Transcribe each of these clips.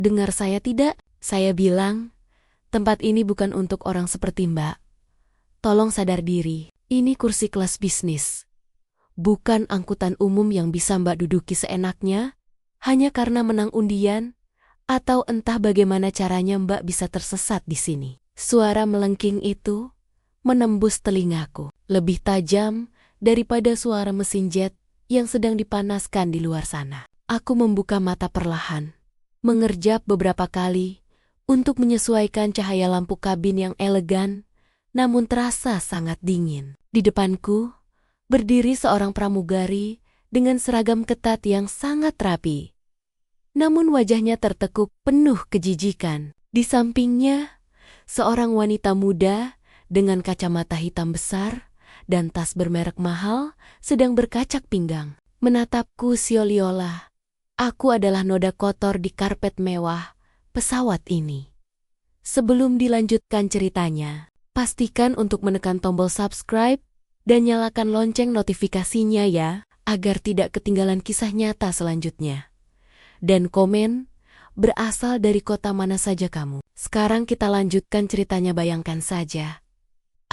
Dengar saya tidak? Saya bilang, tempat ini bukan untuk orang seperti Mbak. Tolong sadar diri, ini kursi kelas bisnis. Bukan angkutan umum yang bisa Mbak duduki seenaknya, hanya karena menang undian, atau entah bagaimana caranya Mbak bisa tersesat di sini. Suara melengking itu menembus telingaku, lebih tajam daripada suara mesin jet yang sedang dipanaskan di luar sana. Aku membuka mata perlahan, mengerjap beberapa kali untuk menyesuaikan cahaya lampu kabin yang elegan, namun terasa sangat dingin. Di depanku, berdiri seorang pramugari dengan seragam ketat yang sangat rapi. Namun wajahnya tertekuk penuh kejijikan. Di sampingnya, seorang wanita muda dengan kacamata hitam besar dan tas bermerek mahal sedang berkacak pinggang. Menatapku sioliola. Aku adalah noda kotor di karpet mewah pesawat ini. Sebelum dilanjutkan ceritanya, pastikan untuk menekan tombol subscribe dan nyalakan lonceng notifikasinya ya, agar tidak ketinggalan kisah nyata selanjutnya. Dan komen berasal dari kota mana saja kamu. Sekarang kita lanjutkan ceritanya. Bayangkan saja.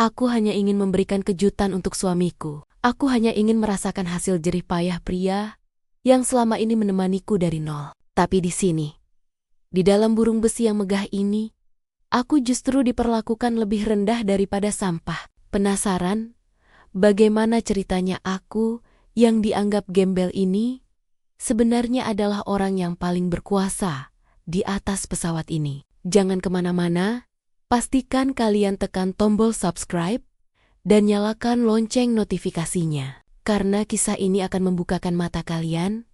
Aku hanya ingin memberikan kejutan untuk suamiku. Aku hanya ingin merasakan hasil jerih payah pria yang selama ini menemaniku dari nol. Tapi di sini, di dalam burung besi yang megah ini, aku justru diperlakukan lebih rendah daripada sampah. Penasaran bagaimana ceritanya aku yang dianggap gembel ini sebenarnya adalah orang yang paling berkuasa di atas pesawat ini? Jangan kemana-mana, pastikan kalian tekan tombol subscribe dan nyalakan lonceng notifikasinya. Karena kisah ini akan membukakan mata kalian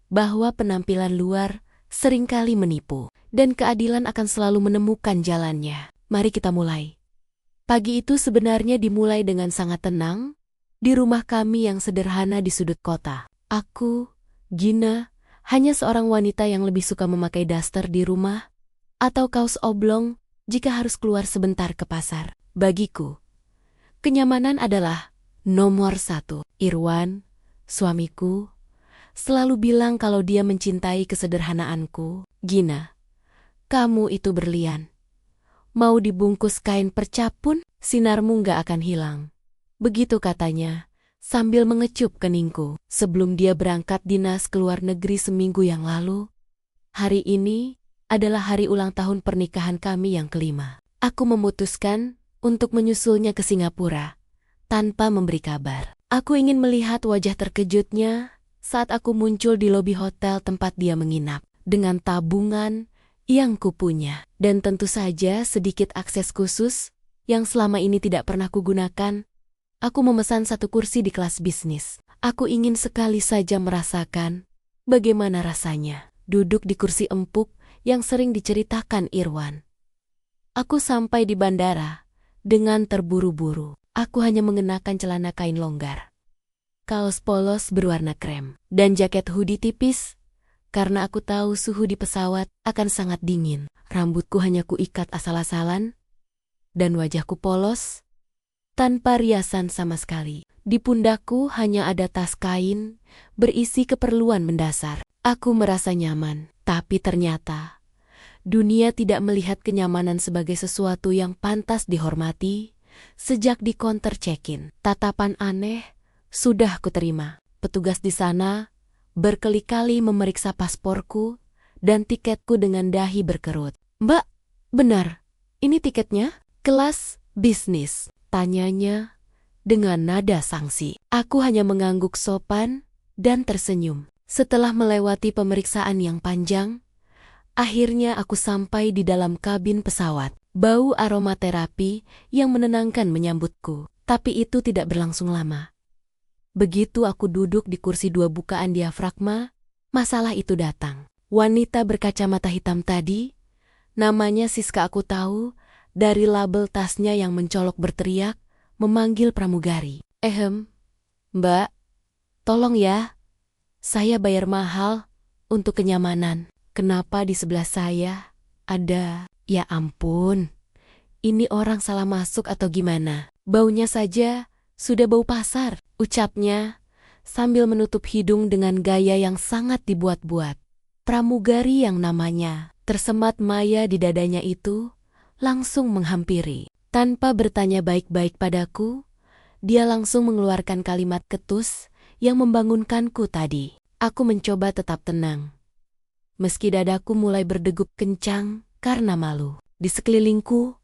bahwa penampilan luar seringkali menipu dan keadilan akan selalu menemukan jalannya. Mari kita mulai. Pagi itu sebenarnya dimulai dengan sangat tenang di rumah kami yang sederhana di sudut kota. Aku, Gina, hanya seorang wanita yang lebih suka memakai daster di rumah atau kaos oblong jika harus keluar sebentar ke pasar. Bagiku, kenyamanan adalah nomor satu. Irwan, suamiku, selalu bilang kalau dia mencintai kesederhanaanku. Gina, kamu itu berlian. Mau dibungkus kain perca pun, sinarmu gak akan hilang. Begitu katanya, sambil mengecup keningku. Sebelum dia berangkat dinas ke luar negeri seminggu yang lalu, hari ini adalah hari ulang tahun pernikahan kami yang kelima. Aku memutuskan untuk menyusulnya ke Singapura tanpa memberi kabar. Aku ingin melihat wajah terkejutnya saat aku muncul di lobi hotel tempat dia menginap dengan tabungan yang kupunya dan tentu saja sedikit akses khusus yang selama ini tidak pernah kugunakan. Aku memesan satu kursi di kelas bisnis. Aku ingin sekali saja merasakan bagaimana rasanya duduk di kursi empuk yang sering diceritakan Irwan. Aku sampai di bandara dengan terburu-buru. Aku hanya mengenakan celana kain longgar, kaos polos berwarna krem, dan jaket hoodie tipis karena aku tahu suhu di pesawat akan sangat dingin. Rambutku hanya kuikat asal-asalan dan wajahku polos tanpa riasan sama sekali. Di pundakku hanya ada tas kain berisi keperluan mendasar. Aku merasa nyaman, tapi ternyata dunia tidak melihat kenyamanan sebagai sesuatu yang pantas dihormati. Sejak di counter check-in, tatapan aneh sudah kuterima. Petugas di sana berkali-kali memeriksa pasporku dan tiketku dengan dahi berkerut. "Mbak, benar, ini tiketnya?" "Kelas bisnis," tanyanya dengan nada sangsi. Aku hanya mengangguk sopan dan tersenyum. Setelah melewati pemeriksaan yang panjang, akhirnya aku sampai di dalam kabin pesawat. Bau aromaterapi yang menenangkan menyambutku, tapi itu tidak berlangsung lama. Begitu aku duduk di kursi dua bukaan diafragma, masalah itu datang. Wanita berkacamata hitam tadi, namanya Siska, aku tahu dari label tasnya yang mencolok, berteriak, memanggil pramugari. Mbak, tolong ya. Saya bayar mahal untuk kenyamanan. Kenapa di sebelah saya ada... Ya ampun, ini orang salah masuk atau gimana? Baunya saja sudah bau pasar, ucapnya sambil menutup hidung dengan gaya yang sangat dibuat-buat. Pramugari yang namanya Tersemat Maya di dadanya itu, langsung menghampiri. Tanpa bertanya baik-baik padaku, dia langsung mengeluarkan kalimat ketus yang membangunkanku tadi. Aku mencoba tetap tenang. Meski dadaku mulai berdegup kencang karena malu. Di sekelilingku,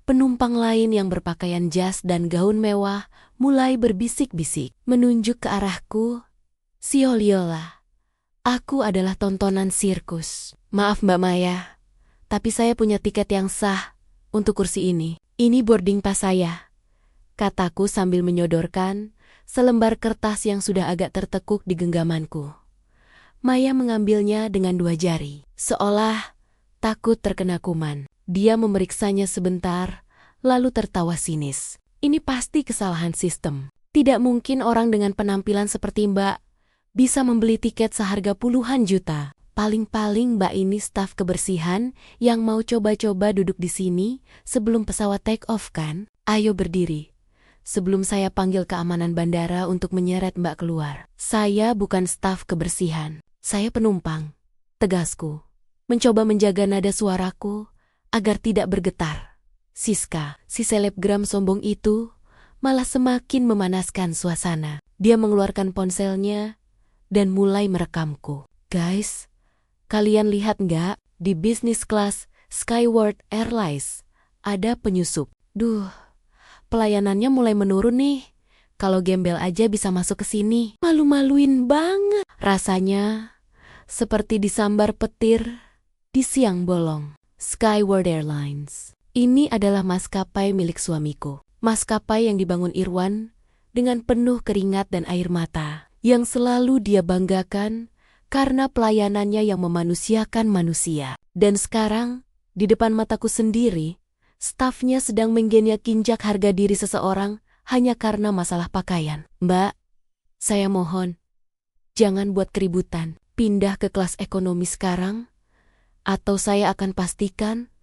penumpang lain yang berpakaian jas dan gaun mewah mulai berbisik-bisik. Menunjuk ke arahku, "Sioliola, aku adalah tontonan sirkus. Maaf Mbak Maya, tapi saya punya tiket yang sah untuk kursi ini. Ini boarding pass saya," kataku sambil menyodorkan selembar kertas yang sudah agak tertekuk di genggamanku. Maya mengambilnya dengan 2 jari, seolah takut terkena kuman. Dia memeriksanya sebentar, lalu tertawa sinis. Ini pasti kesalahan sistem. Tidak mungkin orang dengan penampilan seperti Mbak bisa membeli tiket seharga puluhan juta. Paling-paling Mbak ini staf kebersihan yang mau coba-coba duduk di sini sebelum pesawat take off kan? Ayo berdiri. Sebelum saya panggil keamanan bandara untuk menyeret Mbak keluar. Saya bukan staf kebersihan. Saya penumpang. Tegasku. Mencoba menjaga nada suaraku agar tidak bergetar. Siska, si selebgram sombong itu, malah semakin memanaskan suasana. Dia mengeluarkan ponselnya dan mulai merekamku. Guys, kalian lihat nggak? Di bisnis kelas Skyward Airlines ada penyusup. Duh, pelayanannya mulai menurun nih. Kalau gembel aja bisa masuk ke sini. Malu-maluin banget. Rasanya seperti disambar petir di siang bolong. Skyward Airlines. Ini adalah maskapai milik suamiku. Maskapai yang dibangun Irwan dengan penuh keringat dan air mata. Yang selalu dia banggakan karena pelayanannya yang memanusiakan manusia. Dan sekarang, di depan mataku sendiri, stafnya sedang menggenyak-ginjak harga diri seseorang hanya karena masalah pakaian. Mbak, saya mohon, jangan buat keributan. Pindah ke kelas ekonomi sekarang, atau saya akan pastikan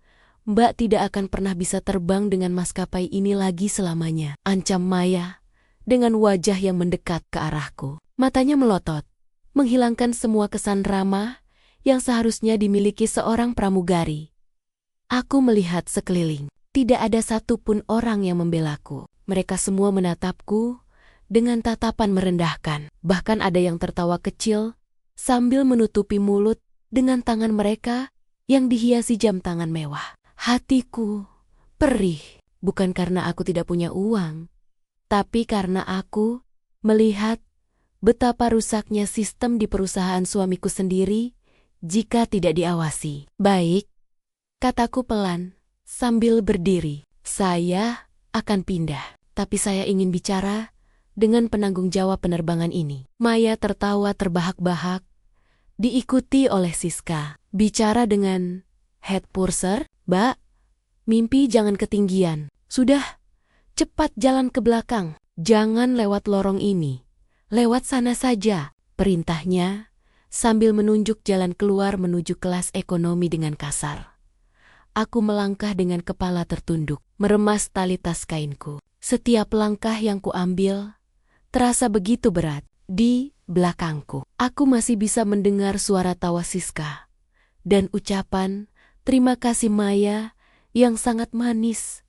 Mbak tidak akan pernah bisa terbang dengan maskapai ini lagi selamanya. Ancam Maya dengan wajah yang mendekat ke arahku. Matanya melotot, menghilangkan semua kesan ramah yang seharusnya dimiliki seorang pramugari. Aku melihat sekeliling. Tidak ada satupun orang yang membelaku. Mereka semua menatapku dengan tatapan merendahkan. Bahkan ada yang tertawa kecil sambil menutupi mulut dengan tangan mereka yang dihiasi jam tangan mewah. Hatiku perih, bukan karena aku tidak punya uang, tapi karena aku melihat betapa rusaknya sistem di perusahaan suamiku sendiri jika tidak diawasi. Baik, kataku pelan sambil berdiri. Saya akan pindah, tapi saya ingin bicara dengan penanggung jawab penerbangan ini. Maya tertawa terbahak-bahak, diikuti oleh Siska. Bicara dengan head purser, "Mbak, mimpi jangan ketinggian. Sudah, cepat jalan ke belakang. Jangan lewat lorong ini. Lewat sana saja," perintahnya sambil menunjuk jalan keluar menuju kelas ekonomi dengan kasar. Aku melangkah dengan kepala tertunduk, meremas tali tas kainku. Setiap langkah yang kuambil terasa begitu berat. Di belakangku, aku masih bisa mendengar suara tawa Siska dan ucapan terima kasih Maya yang sangat manis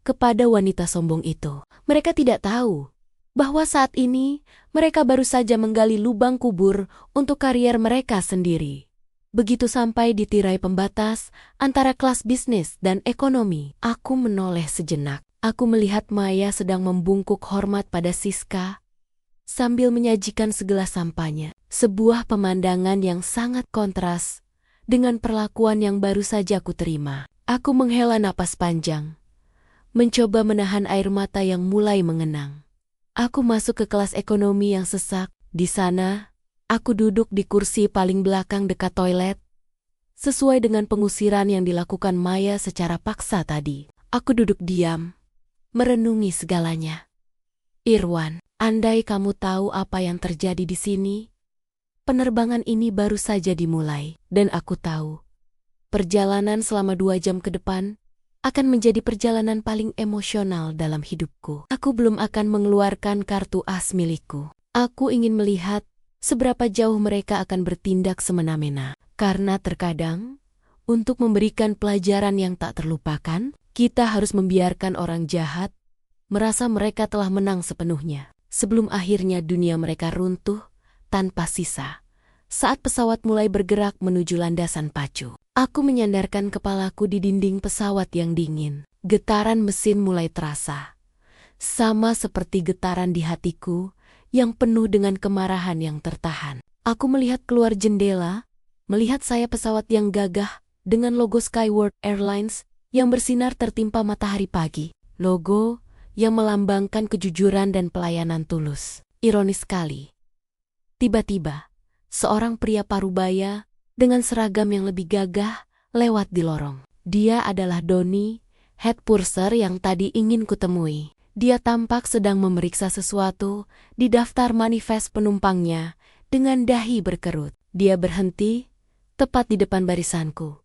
kepada wanita sombong itu. Mereka tidak tahu bahwa saat ini mereka baru saja menggali lubang kubur untuk karier mereka sendiri. Begitu sampai di tirai pembatas antara kelas bisnis dan ekonomi, aku menoleh sejenak. Aku melihat Maya sedang membungkuk hormat pada Siska sambil menyajikan segelas sampahnya. Sebuah pemandangan yang sangat kontras dengan perlakuan yang baru saja aku terima. Aku menghela napas panjang, mencoba menahan air mata yang mulai mengenang. Aku masuk ke kelas ekonomi yang sesak. Di sana, aku duduk di kursi paling belakang dekat toilet, sesuai dengan pengusiran yang dilakukan Maya secara paksa tadi. Aku duduk diam, merenungi segalanya. Irwan, andai kamu tahu apa yang terjadi di sini, penerbangan ini baru saja dimulai, dan aku tahu perjalanan selama 2 jam ke depan akan menjadi perjalanan paling emosional dalam hidupku. Aku belum akan mengeluarkan kartu as milikku. Aku ingin melihat seberapa jauh mereka akan bertindak semena-mena. Karena terkadang Untuk memberikan pelajaran yang tak terlupakan, kita harus membiarkan orang jahat merasa mereka telah menang sepenuhnya, sebelum akhirnya dunia mereka runtuh tanpa sisa. Saat pesawat mulai bergerak menuju landasan pacu, aku menyandarkan kepalaku di dinding pesawat yang dingin. Getaran mesin mulai terasa, sama seperti getaran di hatiku yang penuh dengan kemarahan yang tertahan. Aku melihat keluar jendela, melihat sayap pesawat yang gagah dengan logo Skyworth Airlines yang bersinar tertimpa matahari pagi. Logo yang melambangkan kejujuran dan pelayanan tulus. Ironis sekali. Tiba-tiba, seorang pria parubaya dengan seragam yang lebih gagah lewat di lorong. Dia adalah Donny, head purser yang tadi ingin kutemui. Dia tampak sedang memeriksa sesuatu di daftar manifest penumpangnya dengan dahi berkerut. Dia berhenti tepat di depan barisanku,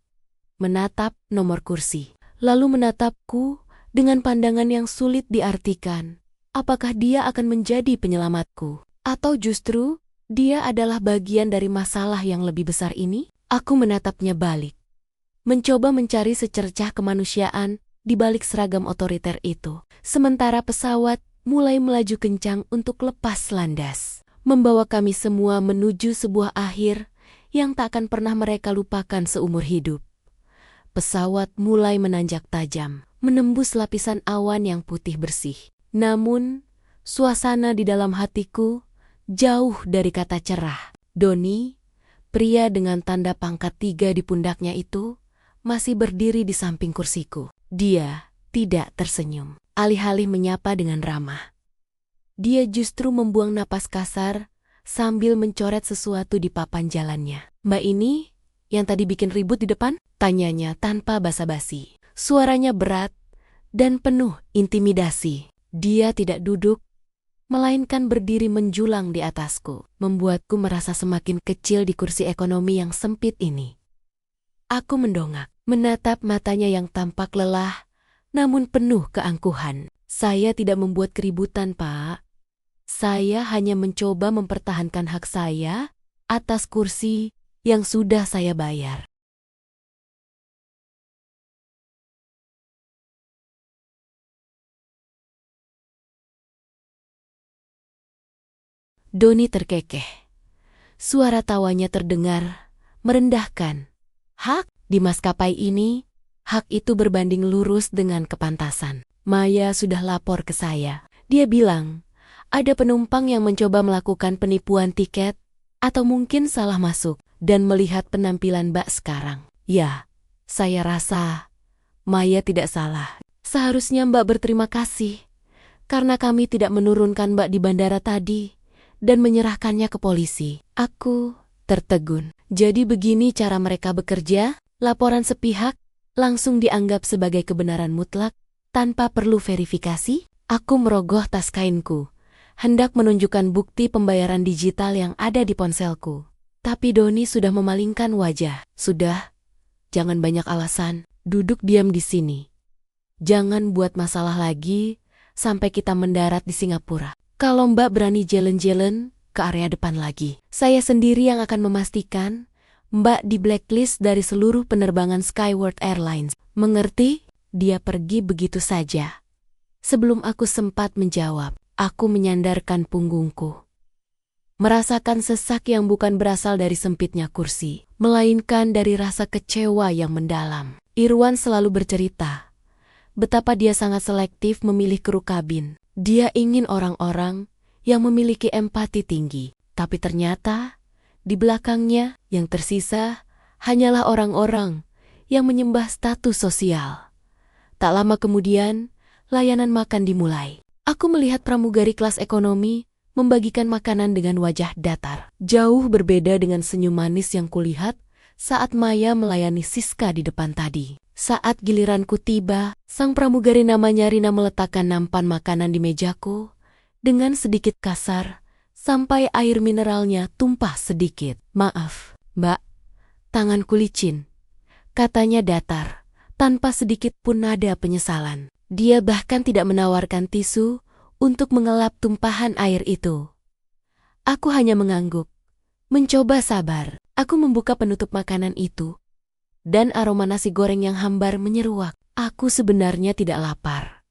menatap nomor kursi, lalu menatapku dengan pandangan yang sulit diartikan. Apakah dia akan menjadi penyelamatku? Atau justru dia adalah bagian dari masalah yang lebih besar ini? Aku menatapnya balik, mencoba mencari secercah kemanusiaan di balik seragam otoriter itu. Sementara pesawat mulai melaju kencang untuk lepas landas, membawa kami semua menuju sebuah akhir yang tak akan pernah mereka lupakan seumur hidup. Pesawat mulai menanjak tajam, menembus lapisan awan yang putih bersih. Namun, suasana di dalam hatiku jauh dari kata cerah. Donny, pria dengan tanda pangkat 3 di pundaknya itu, masih berdiri di samping kursiku. Dia tidak tersenyum, alih-alih menyapa dengan ramah. Dia justru membuang napas kasar sambil mencoret sesuatu di papan jalannya. "Mbak ini yang tadi bikin ribut di depan?" tanyanya tanpa basa-basi. Suaranya berat dan penuh intimidasi. Dia tidak duduk, melainkan berdiri menjulang di atasku, membuatku merasa semakin kecil di kursi ekonomi yang sempit ini. Aku mendongak, menatap matanya yang tampak lelah, namun penuh keangkuhan. "Saya tidak membuat keributan, Pak. Saya hanya mencoba mempertahankan hak saya atas kursi yang sudah saya bayar." Donny terkekeh. Suara tawanya terdengar, merendahkan. Hak di maskapai ini, hak itu berbanding lurus dengan kepantasan. "Maya sudah lapor ke saya. Dia bilang, ada penumpang yang mencoba melakukan penipuan tiket, atau mungkin salah masuk, dan melihat penampilan Mbak sekarang. Ya, saya rasa Maya tidak salah. Seharusnya Mbak berterima kasih, karena kami tidak menurunkan Mbak di bandara tadi dan menyerahkannya ke polisi." Aku tertegun. Jadi begini cara mereka bekerja? Laporan sepihak langsung dianggap sebagai kebenaran mutlak tanpa perlu verifikasi? Aku merogoh tas kainku, hendak menunjukkan bukti pembayaran digital yang ada di ponselku. Tapi Donny sudah memalingkan wajah. "Sudah, jangan banyak alasan. Duduk diam di sini. Jangan buat masalah lagi sampai kita mendarat di Singapura. Kalau Mbak berani jelen-jelen ke area depan lagi, saya sendiri yang akan memastikan Mbak di blacklist dari seluruh penerbangan Skyworth Airlines. Mengerti?" Dia pergi begitu saja. Sebelum aku sempat menjawab, aku menyandarkan punggungku, merasakan sesak yang bukan berasal dari sempitnya kursi, melainkan dari rasa kecewa yang mendalam. Irwan selalu bercerita betapa dia sangat selektif memilih kru kabin. Dia ingin orang-orang yang memiliki empati tinggi, tapi ternyata di belakangnya yang tersisa hanyalah orang-orang yang menyembah status sosial. Tak lama kemudian, layanan makan dimulai. Aku melihat pramugari kelas ekonomi membagikan makanan dengan wajah datar. Jauh berbeda dengan senyum manis yang kulihat saat Maya melayani Siska di depan tadi. Saat giliranku tiba, sang pramugari namanya Rina meletakkan nampan makanan di mejaku dengan sedikit kasar sampai air mineralnya tumpah sedikit. "Maaf, Mbak, tanganku licin," katanya datar, tanpa sedikit pun nada penyesalan. Dia bahkan tidak menawarkan tisu untuk mengelap tumpahan air itu. Aku hanya mengangguk, mencoba sabar. Aku membuka penutup makanan itu dan aroma nasi goreng yang hambar menyeruak. Aku sebenarnya tidak lapar,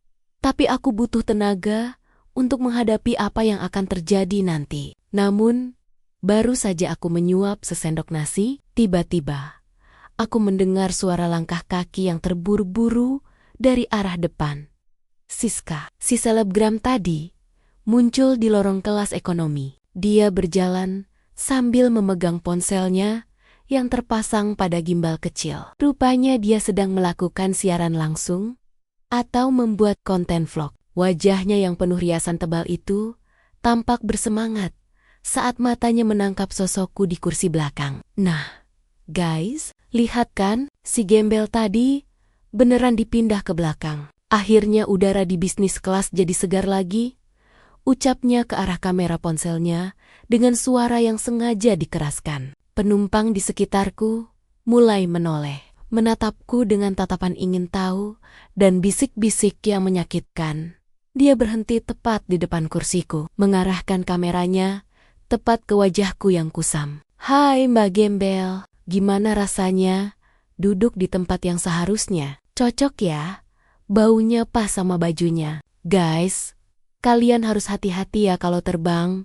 tapi aku butuh tenaga untuk menghadapi apa yang akan terjadi nanti. Namun, baru saja aku menyuap sesendok nasi, tiba-tiba aku mendengar suara langkah kaki yang terburu-buru dari arah depan. Siska, si selebgram tadi, muncul di lorong kelas ekonomi. Dia berjalan sambil memegang ponselnya yang terpasang pada gimbal kecil. Rupanya dia sedang melakukan siaran langsung atau membuat konten vlog. Wajahnya yang penuh riasan tebal itu tampak bersemangat saat matanya menangkap sosokku di kursi belakang. Nah, guys, lihat kan, si gembel tadi beneran dipindah ke belakang. Akhirnya udara di bisnis kelas jadi segar lagi. Ucapnya ke arah kamera ponselnya dengan suara yang sengaja dikeraskan. Penumpang di sekitarku mulai menoleh, menatapku dengan tatapan ingin tahu dan bisik-bisik yang menyakitkan. Dia berhenti tepat di depan kursiku, mengarahkan kameranya tepat ke wajahku yang kusam. "Hai Mbak Gembel, gimana rasanya duduk di tempat yang seharusnya? Cocok ya? Baunya pas sama bajunya. Guys, kalian harus hati-hati ya kalau terbang.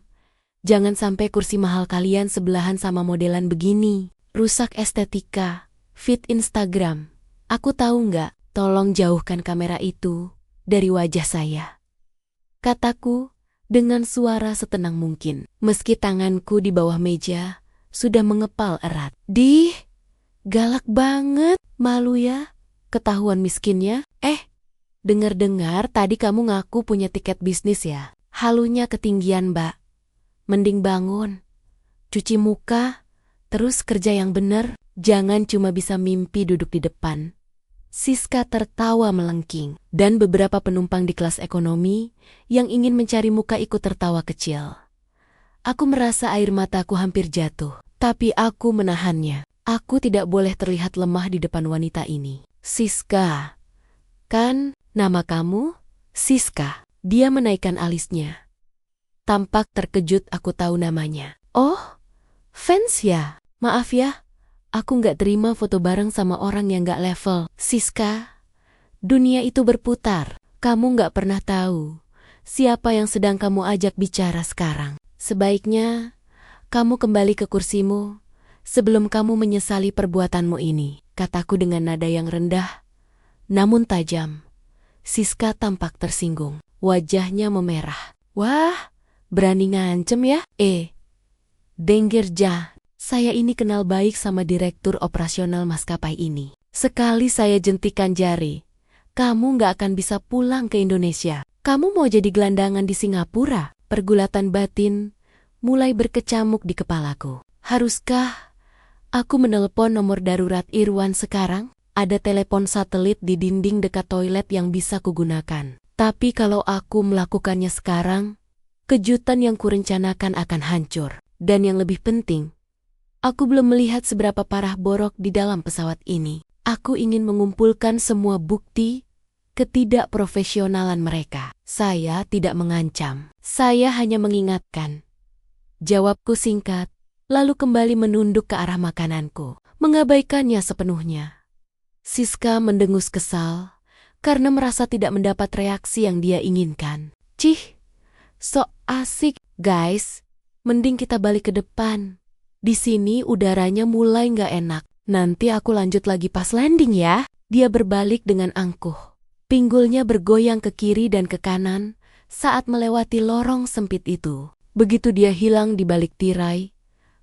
Jangan sampai kursi mahal kalian sebelahan sama modelan begini. Rusak estetika, feed Instagram. Aku tahu nggak, tolong jauhkan kamera itu dari wajah saya," kataku dengan suara setenang mungkin. Meski tanganku di bawah meja sudah mengepal erat. "Dih, galak banget, malu ya, ketahuan miskinnya. Dengar-dengar tadi kamu ngaku punya tiket bisnis ya? Halunya ketinggian, Mbak. Mending bangun, cuci muka, terus kerja yang bener. Jangan cuma bisa mimpi duduk di depan." Siska tertawa melengking, dan beberapa penumpang di kelas ekonomi yang ingin mencari muka ikut tertawa kecil. Aku merasa air mataku hampir jatuh, tapi aku menahannya. Aku tidak boleh terlihat lemah di depan wanita ini. "Siska, kan nama kamu? Siska." Dia menaikkan alisnya. Tampak terkejut aku tahu namanya. "Oh, fans ya? Maaf ya, aku nggak terima foto bareng sama orang yang nggak level." "Siska, dunia itu berputar. Kamu nggak pernah tahu siapa yang sedang kamu ajak bicara sekarang. Sebaiknya kamu kembali ke kursimu sebelum kamu menyesali perbuatanmu ini," kataku dengan nada yang rendah namun tajam. Siska tampak tersinggung. Wajahnya memerah. "Wah, berani ngancem ya? Dengerja, saya ini kenal baik sama direktur operasional maskapai ini. Sekali saya jentikan jari, kamu nggak akan bisa pulang ke Indonesia. Kamu mau jadi gelandangan di Singapura." Pergulatan batin mulai berkecamuk di kepalaku. Haruskah aku menelpon nomor darurat Irwan sekarang? Ada telepon satelit di dinding dekat toilet yang bisa kugunakan. Tapi kalau aku melakukannya sekarang, kejutan yang kurencanakan akan hancur. Dan yang lebih penting, aku belum melihat seberapa parah borok di dalam pesawat ini. Aku ingin mengumpulkan semua bukti ketidakprofesionalan mereka. Saya tidak mengancam. Saya hanya mengingatkan. Jawabku singkat, lalu kembali menunduk ke arah makananku, mengabaikannya sepenuhnya. Siska mendengus kesal karena merasa tidak mendapat reaksi yang dia inginkan. "Cih, sok asik. Guys, mending kita balik ke depan. Di sini udaranya mulai nggak enak. Nanti aku lanjut lagi pas landing ya." Dia berbalik dengan angkuh. Pinggulnya bergoyang ke kiri dan ke kanan saat melewati lorong sempit itu. Begitu dia hilang di balik tirai,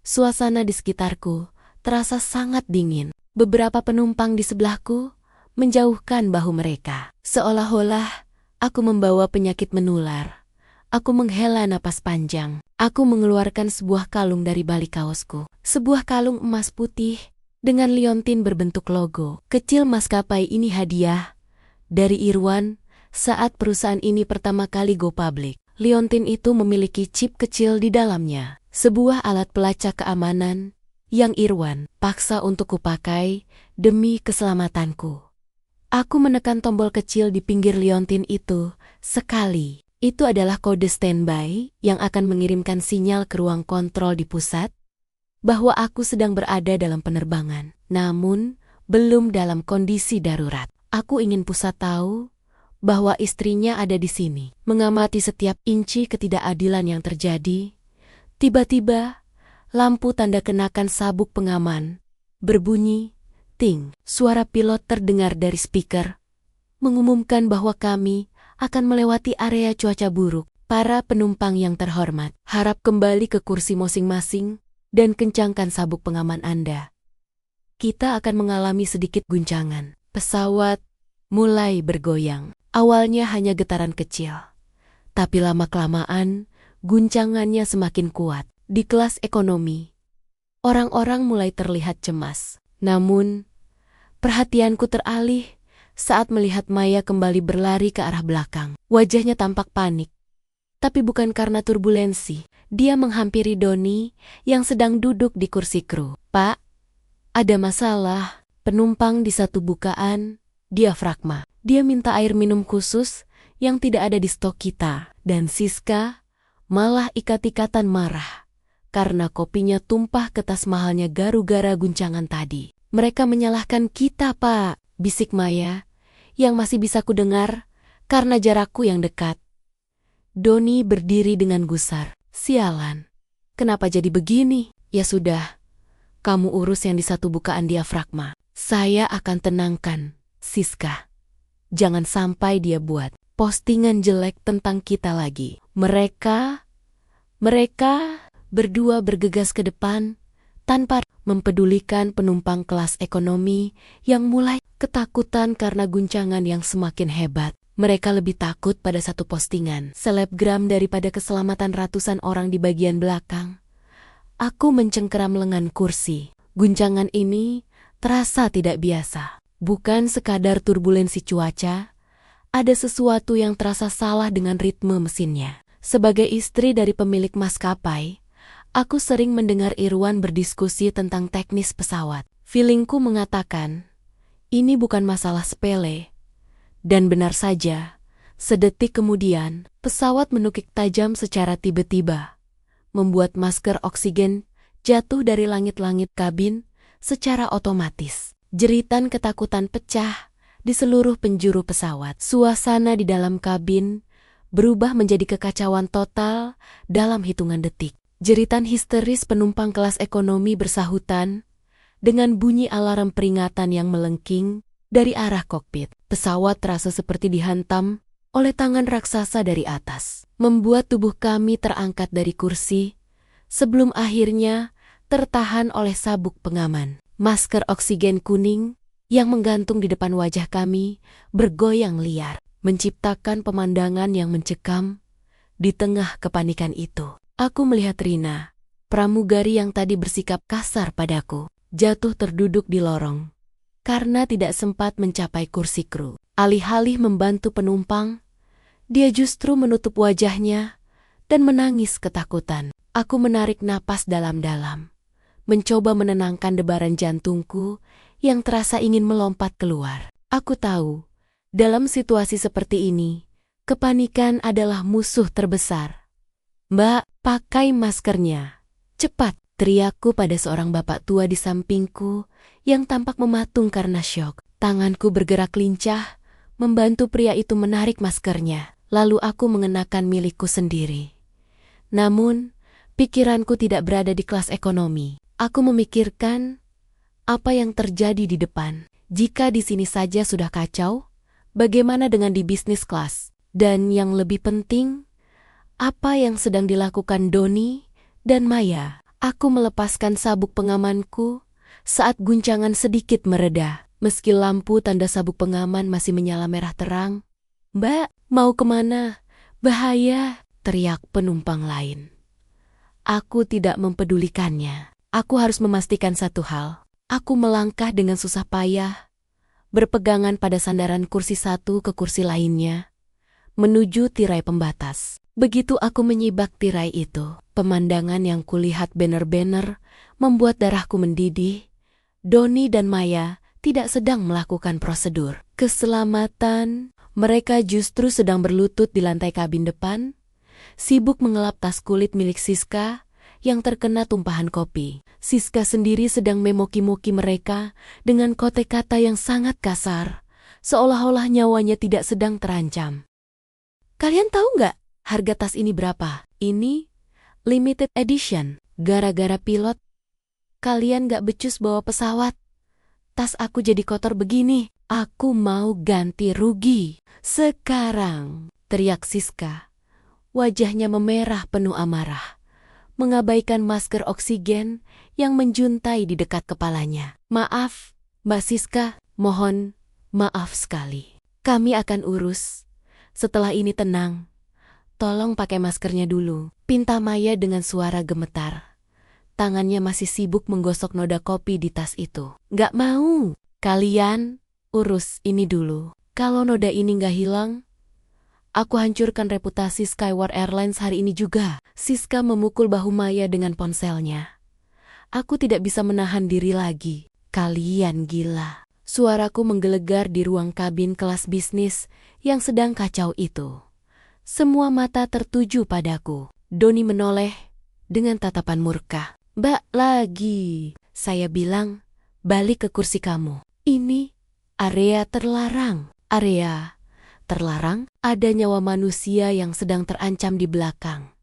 suasana di sekitarku terasa sangat dingin. Beberapa penumpang di sebelahku menjauhkan bahu mereka. Seolah-olah aku membawa penyakit menular. Aku menghela napas panjang. Aku mengeluarkan sebuah kalung dari balik kaosku. Sebuah kalung emas putih dengan liontin berbentuk logo. Kecil maskapai ini hadiah dari Irwan saat perusahaan ini pertama kali go public. Liontin itu memiliki chip kecil di dalamnya. Sebuah alat pelacak keamanan yang Irwan paksa untuk kupakai demi keselamatanku. Aku menekan tombol kecil di pinggir liontin itu sekali. Itu adalah kode standby yang akan mengirimkan sinyal ke ruang kontrol di pusat bahwa aku sedang berada dalam penerbangan. Namun, belum dalam kondisi darurat. Aku ingin pusat tahu bahwa istrinya ada di sini. Mengamati setiap inci ketidakadilan yang terjadi, tiba-tiba lampu tanda kenakan sabuk pengaman berbunyi, ting. Suara pilot terdengar dari speaker, mengumumkan bahwa kami akan melewati area cuaca buruk. Para penumpang yang terhormat, harap kembali ke kursi masing-masing dan kencangkan sabuk pengaman Anda. Kita akan mengalami sedikit guncangan. Pesawat mulai bergoyang. Awalnya hanya getaran kecil, tapi lama-kelamaan guncangannya semakin kuat. Di kelas ekonomi, orang-orang mulai terlihat cemas. Namun, perhatianku teralih saat melihat Maya kembali berlari ke arah belakang. Wajahnya tampak panik, tapi bukan karena turbulensi. Dia menghampiri Doni yang sedang duduk di kursi kru. Pak, ada masalah. Penumpang di satu bukaan diafragma. Dia minta air minum khusus yang tidak ada di stok kita. Dan Siska malah ikat-ikatan marah karena kopinya tumpah ke tas mahalnya gara-gara guncangan tadi. Mereka menyalahkan kita, Pak, bisik Maya yang masih bisa kudengar karena jarakku yang dekat. Doni berdiri dengan gusar. Sialan, kenapa jadi begini? Ya sudah, kamu urus yang di satu bukaan diafragma. Saya akan tenangkan Siska. Jangan sampai dia buat postingan jelek tentang kita lagi. Mereka berdua bergegas ke depan tanpa mempedulikan penumpang kelas ekonomi yang mulai ketakutan karena guncangan yang semakin hebat. Mereka lebih takut pada satu postingan selebgram daripada keselamatan ratusan orang di bagian belakang. Aku mencengkeram lengan kursi. Guncangan ini terasa tidak biasa. Bukan sekadar turbulensi cuaca, ada sesuatu yang terasa salah dengan ritme mesinnya. Sebagai istri dari pemilik maskapai, aku sering mendengar Irwan berdiskusi tentang teknis pesawat. Feelingku mengatakan, ini bukan masalah sepele. Dan benar saja, sedetik kemudian, pesawat menukik tajam secara tiba-tiba, membuat masker oksigen jatuh dari langit-langit kabin secara otomatis. Jeritan ketakutan pecah di seluruh penjuru pesawat. Suasana di dalam kabin berubah menjadi kekacauan total dalam hitungan detik. Jeritan histeris penumpang kelas ekonomi bersahutan dengan bunyi alarm peringatan yang melengking dari arah kokpit. Pesawat terasa seperti dihantam oleh tangan raksasa dari atas, membuat tubuh kami terangkat dari kursi sebelum akhirnya tertahan oleh sabuk pengaman. Masker oksigen kuning yang menggantung di depan wajah kami bergoyang liar, menciptakan pemandangan yang mencekam. Di tengah kepanikan itu, aku melihat Rina, pramugari yang tadi bersikap kasar padaku, jatuh terduduk di lorong karena tidak sempat mencapai kursi kru. Alih-alih membantu penumpang, dia justru menutup wajahnya dan menangis ketakutan. Aku menarik napas dalam-dalam, mencoba menenangkan debaran jantungku yang terasa ingin melompat keluar. Aku tahu, dalam situasi seperti ini, kepanikan adalah musuh terbesar. Mbak, pakai maskernya. Cepat, teriakku pada seorang bapak tua di sampingku yang tampak mematung karena syok. Tanganku bergerak lincah, membantu pria itu menarik maskernya. Lalu aku mengenakan milikku sendiri. Namun, pikiranku tidak berada di kelas ekonomi. Aku memikirkan apa yang terjadi di depan. Jika di sini saja sudah kacau, bagaimana dengan di bisnis kelas? Dan yang lebih penting, apa yang sedang dilakukan Doni dan Maya? Aku melepaskan sabuk pengamanku saat guncangan sedikit mereda. Meski lampu tanda sabuk pengaman masih menyala merah terang. Mbak, mau kemana? Bahaya, teriak penumpang lain. Aku tidak mempedulikannya. Aku harus memastikan satu hal. Aku melangkah dengan susah payah, berpegangan pada sandaran kursi satu ke kursi lainnya, menuju tirai pembatas. Begitu aku menyibak tirai itu, pemandangan yang kulihat bener-bener membuat darahku mendidih. Doni dan Maya tidak sedang melakukan prosedur keselamatan. Mereka justru sedang berlutut di lantai kabin depan, sibuk mengelap tas kulit milik Siska yang terkena tumpahan kopi. Siska sendiri sedang memoki-moki mereka dengan kata-kata yang sangat kasar, seolah-olah nyawanya tidak sedang terancam. Kalian tahu nggak harga tas ini berapa? Ini limited edition. Gara-gara pilot, kalian nggak becus bawa pesawat. Tas aku jadi kotor begini. Aku mau ganti rugi. Sekarang, teriak Siska. Wajahnya memerah penuh amarah, mengabaikan masker oksigen yang menjuntai di dekat kepalanya. Maaf, Mbak Siska, mohon maaf sekali. Kami akan urus. Setelah ini tenang. Tolong pakai maskernya dulu, pinta Maya dengan suara gemetar. Tangannya masih sibuk menggosok noda kopi di tas itu. Nggak mau. Kalian urus ini dulu. Kalau noda ini nggak hilang, aku hancurkan reputasi Skyward Airlines hari ini juga. Siska memukul bahu Maya dengan ponselnya. Aku tidak bisa menahan diri lagi. Kalian gila. Suaraku menggelegar di ruang kabin kelas bisnis yang sedang kacau itu. Semua mata tertuju padaku. Doni menoleh dengan tatapan murka. Mbak lagi. Saya bilang, balik ke kursi kamu. Ini area terlarang. Area terlarang? Ada nyawa manusia yang sedang terancam di belakang.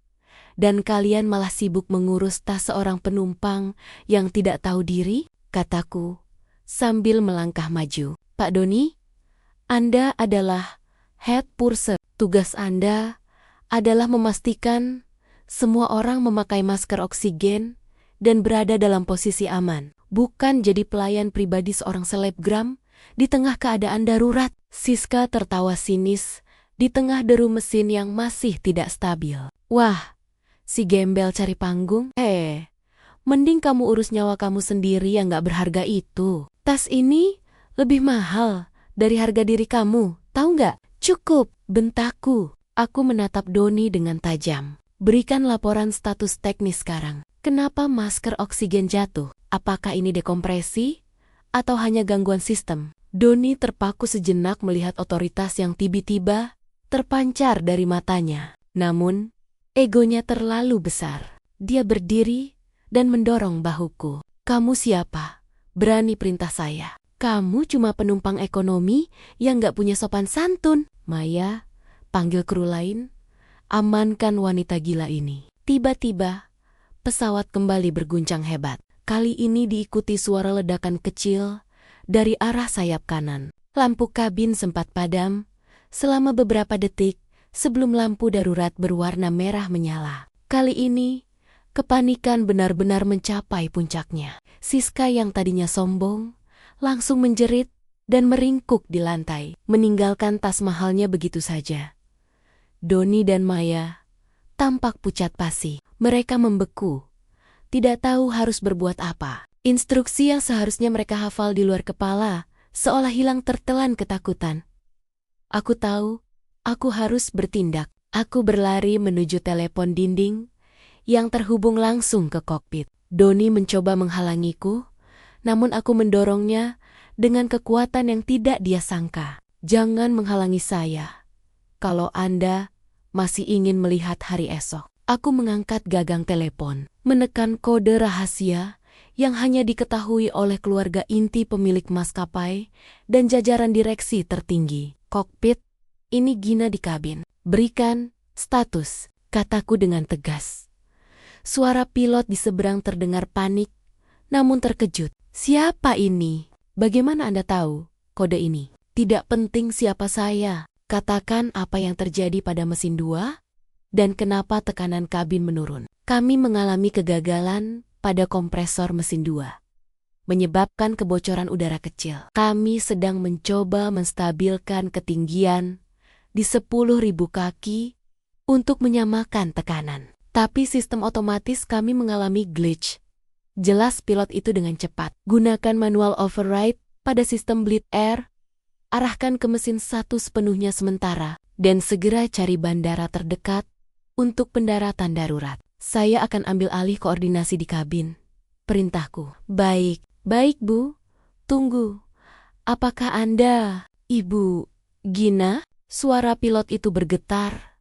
Dan kalian malah sibuk mengurus tas seorang penumpang yang tidak tahu diri? Kataku sambil melangkah maju. Pak Doni, Anda adalah head purser. Tugas Anda adalah memastikan semua orang memakai masker oksigen dan berada dalam posisi aman. Bukan jadi pelayan pribadi seorang selebgram di tengah keadaan darurat. Siska tertawa sinis di tengah deru mesin yang masih tidak stabil. Wah, si gembel cari panggung. Mending kamu urus nyawa kamu sendiri yang gak berharga itu. Tas ini lebih mahal dari harga diri kamu, tahu nggak? Cukup, bentakku. Aku menatap Doni dengan tajam. Berikan laporan status teknis sekarang. Kenapa masker oksigen jatuh? Apakah ini dekompresi atau hanya gangguan sistem? Doni terpaku sejenak melihat otoritas yang tiba-tiba terpancar dari matanya. Namun, egonya terlalu besar. Dia berdiri dan mendorong bahuku. Kamu siapa? Berani perintah saya. Kamu cuma penumpang ekonomi yang gak punya sopan santun. Maya, panggil kru lain, amankan wanita gila ini. Tiba-tiba, pesawat kembali berguncang hebat. Kali ini diikuti suara ledakan kecil dari arah sayap kanan. Lampu kabin sempat padam selama beberapa detik sebelum lampu darurat berwarna merah menyala. Kali ini, kepanikan benar-benar mencapai puncaknya. Siska yang tadinya sombong, langsung menjerit dan meringkuk di lantai, meninggalkan tas mahalnya begitu saja. Doni dan Maya tampak pucat pasi. Mereka membeku, tidak tahu harus berbuat apa. Instruksi yang seharusnya mereka hafal di luar kepala, seolah hilang tertelan ketakutan. Aku tahu, aku harus bertindak. Aku berlari menuju telepon dinding yang terhubung langsung ke kokpit. Doni mencoba menghalangiku, namun aku mendorongnya dengan kekuatan yang tidak dia sangka. Jangan menghalangi saya. Kalau Anda masih ingin melihat hari esok. Aku mengangkat gagang telepon, menekan kode rahasia yang hanya diketahui oleh keluarga inti pemilik maskapai dan jajaran direksi tertinggi. Kokpit, ini Gina di kabin. Berikan status, kataku dengan tegas. Suara pilot di seberang terdengar panik, namun terkejut. Siapa ini? Bagaimana Anda tahu kode ini? Tidak penting siapa saya. Katakan apa yang terjadi pada mesin 2 dan kenapa tekanan kabin menurun. Kami mengalami kegagalan pada kompresor mesin 2, menyebabkan kebocoran udara kecil. Kami sedang mencoba menstabilkan ketinggian di 10.000 kaki untuk menyamakan tekanan. Tapi sistem otomatis kami mengalami glitch. Jelas pilot itu dengan cepat. Gunakan manual override pada sistem bleed air, arahkan ke mesin 1 sepenuhnya sementara, dan segera cari bandara terdekat untuk pendaratan darurat. Saya akan ambil alih koordinasi di kabin. Perintahku. Baik, Bu. Tunggu. Apakah Anda, Ibu Gina? Suara pilot itu bergetar,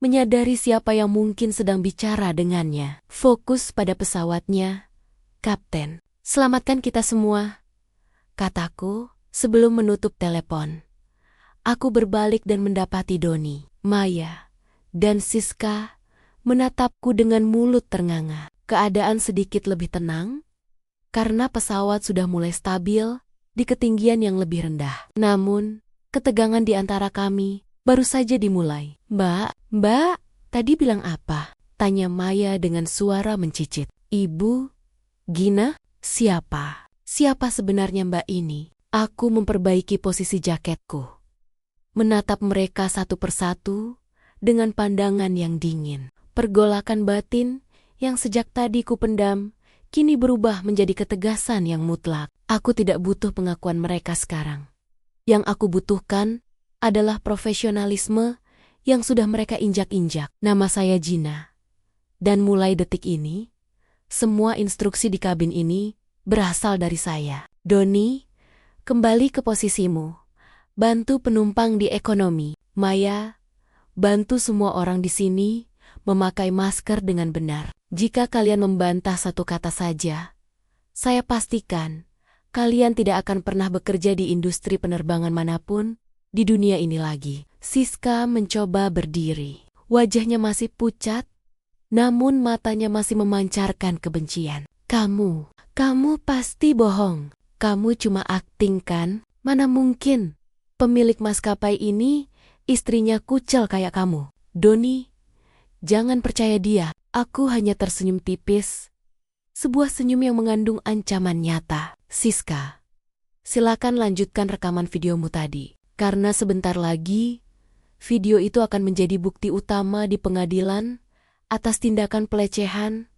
menyadari siapa yang mungkin sedang bicara dengannya. Fokus pada pesawatnya, Kapten. Selamatkan kita semua, kataku sebelum menutup telepon. Aku berbalik dan mendapati Doni, Maya, dan Siska menatapku dengan mulut ternganga. Keadaan sedikit lebih tenang karena pesawat sudah mulai stabil di ketinggian yang lebih rendah. Namun, ketegangan di antara kami baru saja dimulai. Mbak, tadi bilang apa? Tanya Maya dengan suara mencicit. Ibu, Gina, siapa? Siapa sebenarnya Mbak ini? Aku memperbaiki posisi jaketku. Menatap mereka satu persatu dengan pandangan yang dingin. Pergolakan batin yang sejak tadi ku pendam kini berubah menjadi ketegasan yang mutlak. Aku tidak butuh pengakuan mereka sekarang. Yang aku butuhkan adalah profesionalisme yang sudah mereka injak-injak. Nama saya Gina. Dan mulai detik ini, semua instruksi di kabin ini berasal dari saya. Doni, kembali ke posisimu. Bantu penumpang di ekonomi. Maya, bantu semua orang di sini memakai masker dengan benar. Jika kalian membantah satu kata saja, saya pastikan kalian tidak akan pernah bekerja di industri penerbangan manapun di dunia ini lagi. Siska mencoba berdiri. Wajahnya masih pucat, namun matanya masih memancarkan kebencian. Kamu pasti bohong. Kamu cuma akting kan? Mana mungkin pemilik maskapai ini istrinya kucel kayak kamu. Doni, jangan percaya dia. Aku hanya tersenyum tipis. Sebuah senyum yang mengandung ancaman nyata. Siska, silakan lanjutkan rekaman videomu tadi. Karena sebentar lagi, video itu akan menjadi bukti utama di pengadilan atas tindakan pelecehan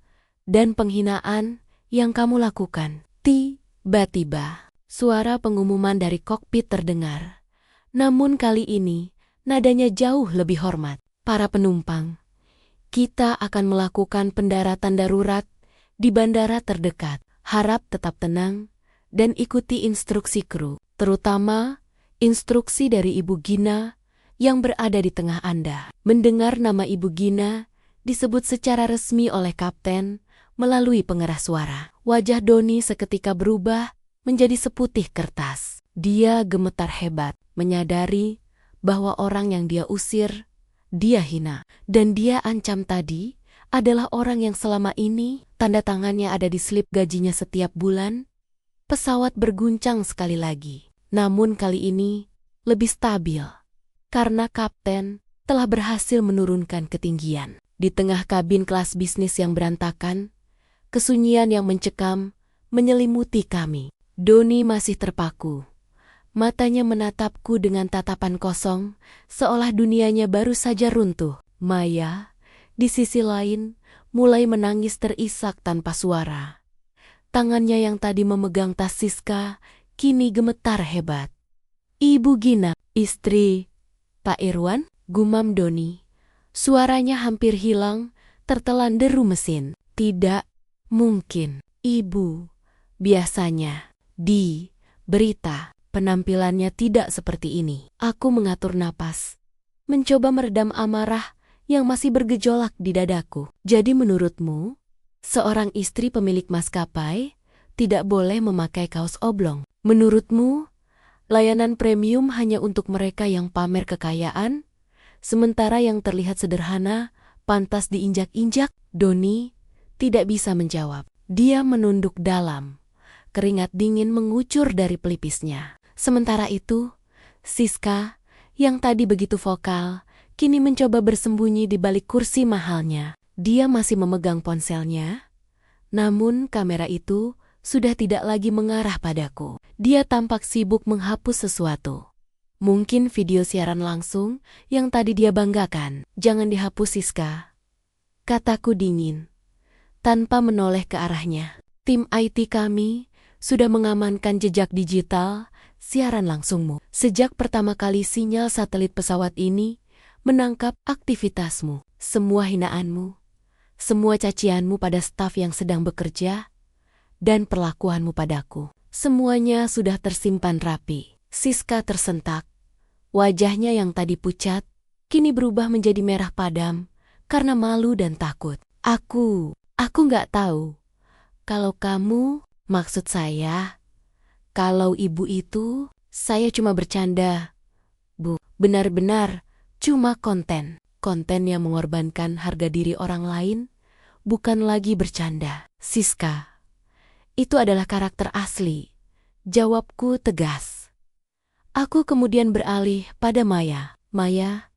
dan penghinaan yang kamu lakukan. Tiba-tiba, suara pengumuman dari kokpit terdengar. Namun kali ini, nadanya jauh lebih hormat. Para penumpang, kita akan melakukan pendaratan darurat di bandara terdekat. Harap tetap tenang dan ikuti instruksi kru, terutama instruksi dari Ibu Gina yang berada di tengah Anda. Mendengar nama Ibu Gina disebut secara resmi oleh Kapten melalui pengeras suara. Wajah Doni seketika berubah menjadi seputih kertas. Dia gemetar hebat, menyadari bahwa orang yang dia usir, dia hina, dan dia ancam tadi adalah orang yang selama ini tanda tangannya ada di slip gajinya setiap bulan. Pesawat berguncang sekali lagi, namun kali ini lebih stabil karena Kapten telah berhasil menurunkan ketinggian. Di tengah kabin kelas bisnis yang berantakan, kesunyian yang mencekam menyelimuti kami. Doni masih terpaku. Matanya menatapku dengan tatapan kosong, seolah dunianya baru saja runtuh. Maya, di sisi lain, mulai menangis terisak tanpa suara. Tangannya yang tadi memegang tas Siska, kini gemetar hebat. Ibu Gina, istri Pak Irwan, gumam Doni. Suaranya hampir hilang, tertelan deru mesin. Tidak mungkin, Ibu. Biasanya, di berita, penampilannya tidak seperti ini. Aku mengatur napas, mencoba meredam amarah yang masih bergejolak di dadaku. Jadi menurutmu, seorang istri pemilik maskapai tidak boleh memakai kaos oblong? Menurutmu, layanan premium hanya untuk mereka yang pamer kekayaan, sementara yang terlihat sederhana pantas diinjak-injak? Doni tidak bisa menjawab. Dia menunduk dalam. Keringat dingin mengucur dari pelipisnya. Sementara itu, Siska, yang tadi begitu vokal, kini mencoba bersembunyi di balik kursi mahalnya. Dia masih memegang ponselnya, namun kamera itu sudah tidak lagi mengarah padaku. Dia tampak sibuk menghapus sesuatu. Mungkin video siaran langsung yang tadi dia banggakan. Jangan dihapus, Siska, kataku dingin, tanpa menoleh ke arahnya. Tim IT kami sudah mengamankan jejak digital siaran langsungmu. Sejak pertama kali sinyal satelit pesawat ini menangkap aktivitasmu, semua hinaanmu, semua cacianmu pada staf yang sedang bekerja, dan perlakuanmu padaku, semuanya sudah tersimpan rapi. Siska tersentak. Wajahnya yang tadi pucat, kini berubah menjadi merah padam karena malu dan takut. Aku nggak tahu. Kalau kamu, maksud saya, kalau ibu itu, saya cuma bercanda. Bu, benar-benar cuma konten. Konten yang mengorbankan harga diri orang lain, bukan lagi bercanda. Siska, itu adalah karakter asli. Jawabku tegas. Aku kemudian beralih pada Maya. Maya,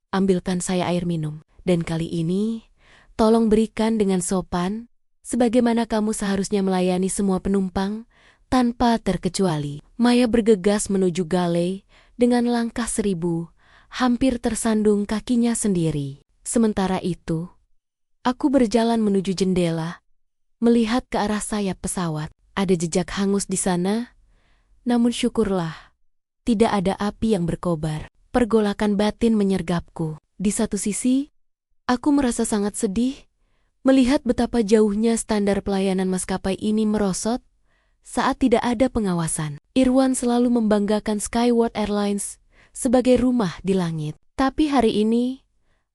ambilkan saya air minum. Dan kali ini, tolong berikan dengan sopan, sebagaimana kamu seharusnya melayani semua penumpang, tanpa terkecuali. Maya bergegas menuju galley dengan langkah 1000, hampir tersandung kakinya sendiri. Sementara itu, aku berjalan menuju jendela, melihat ke arah sayap pesawat. Ada jejak hangus di sana, namun syukurlah, tidak ada api yang berkobar. Pergolakan batin menyergapku. Di satu sisi, aku merasa sangat sedih, melihat betapa jauhnya standar pelayanan maskapai ini merosot saat tidak ada pengawasan. Irwan selalu membanggakan Skyward Airlines sebagai rumah di langit. Tapi hari ini,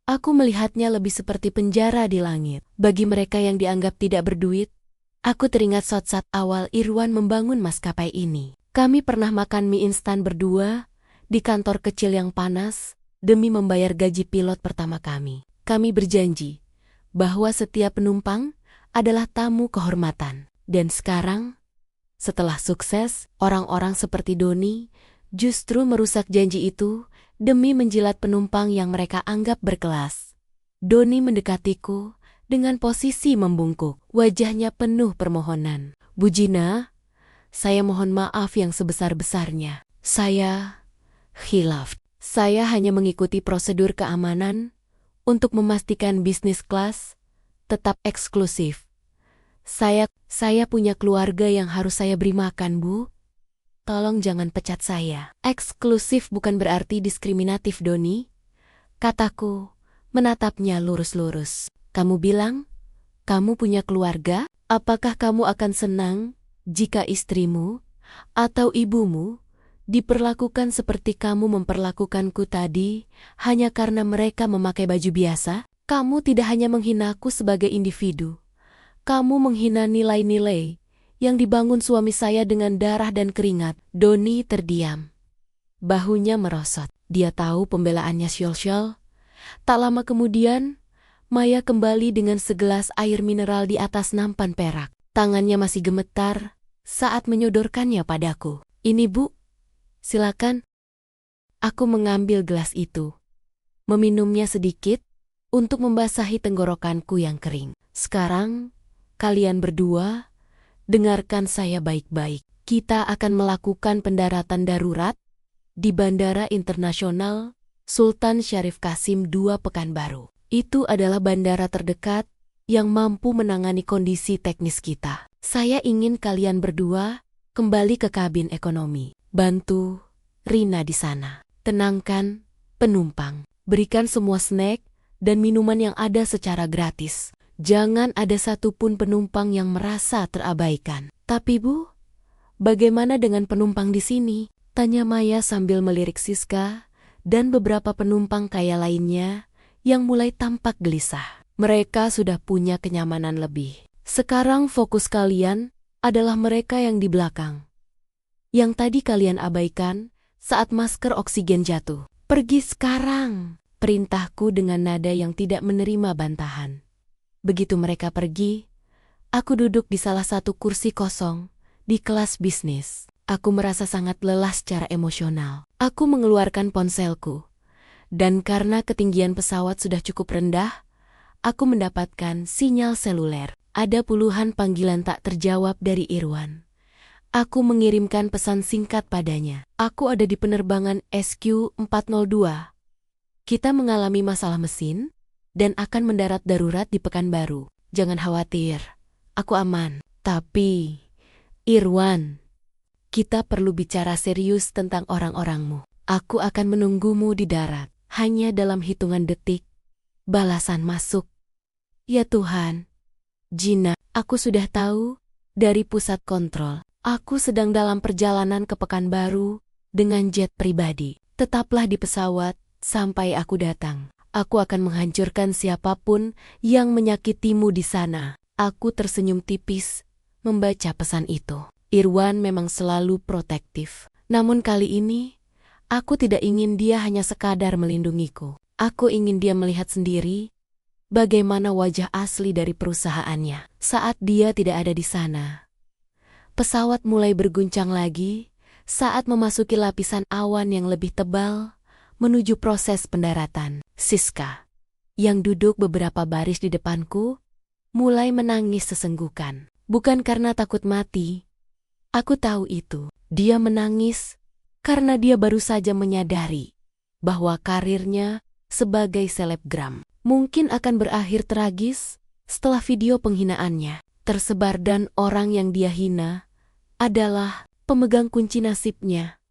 aku melihatnya lebih seperti penjara di langit. Bagi mereka yang dianggap tidak berduit, aku teringat saat awal Irwan membangun maskapai ini. Kami pernah makan mie instan berdua di kantor kecil yang panas demi membayar gaji pilot pertama kami. Kami berjanji bahwa setiap penumpang adalah tamu kehormatan. Dan sekarang, setelah sukses, orang-orang seperti Doni justru merusak janji itu demi menjilat penumpang yang mereka anggap berkelas. Doni mendekatiku dengan posisi membungkuk. Wajahnya penuh permohonan. Bu Gina, saya mohon maaf yang sebesar-besarnya. Saya khilaf. Saya hanya mengikuti prosedur keamanan untuk memastikan bisnis kelas tetap eksklusif. Saya punya keluarga yang harus saya beri makan, Bu. Tolong jangan pecat saya. Eksklusif bukan berarti diskriminatif, Doni. Kataku, menatapnya lurus-lurus. Kamu bilang, kamu punya keluarga? Apakah kamu akan senang jika istrimu atau ibumu diperlakukan seperti kamu memperlakukanku tadi hanya karena mereka memakai baju biasa? Kamu tidak hanya menghinaku sebagai individu. Kamu menghina nilai-nilai yang dibangun suami saya dengan darah dan keringat. Doni terdiam. Bahunya merosot. Dia tahu pembelaannya syol-syol. Tak lama kemudian, Maya kembali dengan segelas air mineral di atas nampan perak. Tangannya masih gemetar saat menyodorkannya padaku. Ini, Bu. Silakan. Aku mengambil gelas itu, meminumnya sedikit untuk membasahi tenggorokanku yang kering. Sekarang, kalian berdua, dengarkan saya baik-baik. Kita akan melakukan pendaratan darurat di Bandara Internasional Sultan Syarif Kasim II Pekanbaru. Itu adalah bandara terdekat yang mampu menangani kondisi teknis kita. Saya ingin kalian berdua kembali ke kabin ekonomi. Bantu Rina di sana. Tenangkan penumpang. Berikan semua snack dan minuman yang ada secara gratis. Jangan ada satupun penumpang yang merasa terabaikan. Tapi Bu, bagaimana dengan penumpang di sini? Tanya Maya sambil melirik Siska dan beberapa penumpang kaya lainnya yang mulai tampak gelisah. Mereka sudah punya kenyamanan lebih. Sekarang fokus kalian adalah mereka yang di belakang, yang tadi kalian abaikan saat masker oksigen jatuh. Pergi sekarang, perintahku dengan nada yang tidak menerima bantahan. Begitu mereka pergi, aku duduk di salah satu kursi kosong di kelas bisnis. Aku merasa sangat lelah secara emosional. Aku mengeluarkan ponselku, dan karena ketinggian pesawat sudah cukup rendah, aku mendapatkan sinyal seluler. Ada puluhan panggilan tak terjawab dari Irwan. Aku mengirimkan pesan singkat padanya. Aku ada di penerbangan SQ402. Kita mengalami masalah mesin dan akan mendarat darurat di Pekanbaru. Jangan khawatir, aku aman. Tapi, Irwan, kita perlu bicara serius tentang orang-orangmu. Aku akan menunggumu di darat. Hanya dalam hitungan detik, balasan masuk. Ya Tuhan, Gina, aku sudah tahu dari pusat kontrol. Aku sedang dalam perjalanan ke Pekanbaru dengan jet pribadi. Tetaplah di pesawat sampai aku datang. Aku akan menghancurkan siapapun yang menyakitimu di sana. Aku tersenyum tipis membaca pesan itu. Irwan memang selalu protektif. Namun kali ini, aku tidak ingin dia hanya sekadar melindungiku. Aku ingin dia melihat sendiri bagaimana wajah asli dari perusahaannya saat dia tidak ada di sana. Pesawat mulai berguncang lagi saat memasuki lapisan awan yang lebih tebal menuju proses pendaratan. Siska, yang duduk beberapa baris di depanku, mulai menangis sesenggukan. Bukan karena takut mati. Aku tahu itu. Dia menangis karena dia baru saja menyadari bahwa karirnya sebagai selebgram mungkin akan berakhir tragis setelah video penghinaannya tersebar dan orang yang dia hina adalah pemegang kunci nasibnya.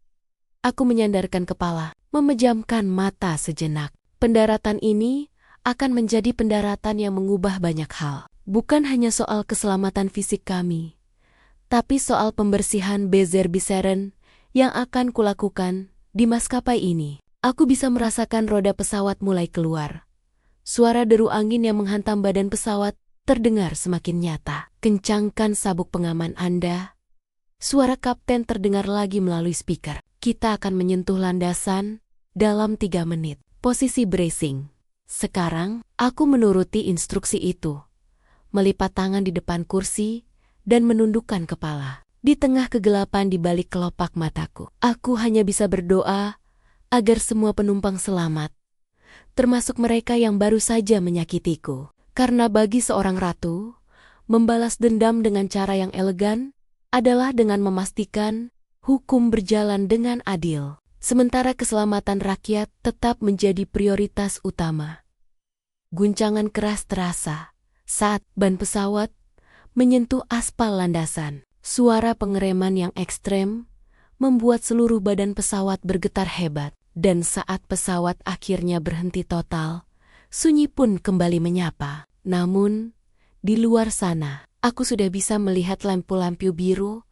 Aku menyandarkan kepala, memejamkan mata sejenak. Pendaratan ini akan menjadi pendaratan yang mengubah banyak hal. Bukan hanya soal keselamatan fisik kami, tapi soal pembersihan beser-beseren yang akan kulakukan di maskapai ini. Aku bisa merasakan roda pesawat mulai keluar. Suara deru angin yang menghantam badan pesawat terdengar semakin nyata. Kencangkan sabuk pengaman Anda. Suara kapten terdengar lagi melalui speaker. Kita akan menyentuh landasan dalam 3 menit. Posisi bracing. Sekarang, aku menuruti instruksi itu. Melipat tangan di depan kursi dan menundukkan kepala. Di tengah kegelapan di balik kelopak mataku, aku hanya bisa berdoa agar semua penumpang selamat, termasuk mereka yang baru saja menyakitiku. Karena bagi seorang ratu, membalas dendam dengan cara yang elegan adalah dengan memastikan hukum berjalan dengan adil, sementara keselamatan rakyat tetap menjadi prioritas utama. Guncangan keras terasa saat ban pesawat menyentuh aspal landasan. Suara pengereman yang ekstrem membuat seluruh badan pesawat bergetar hebat. Dan saat pesawat akhirnya berhenti total, sunyi pun kembali menyapa. Namun, di luar sana, aku sudah bisa melihat lampu-lampu biru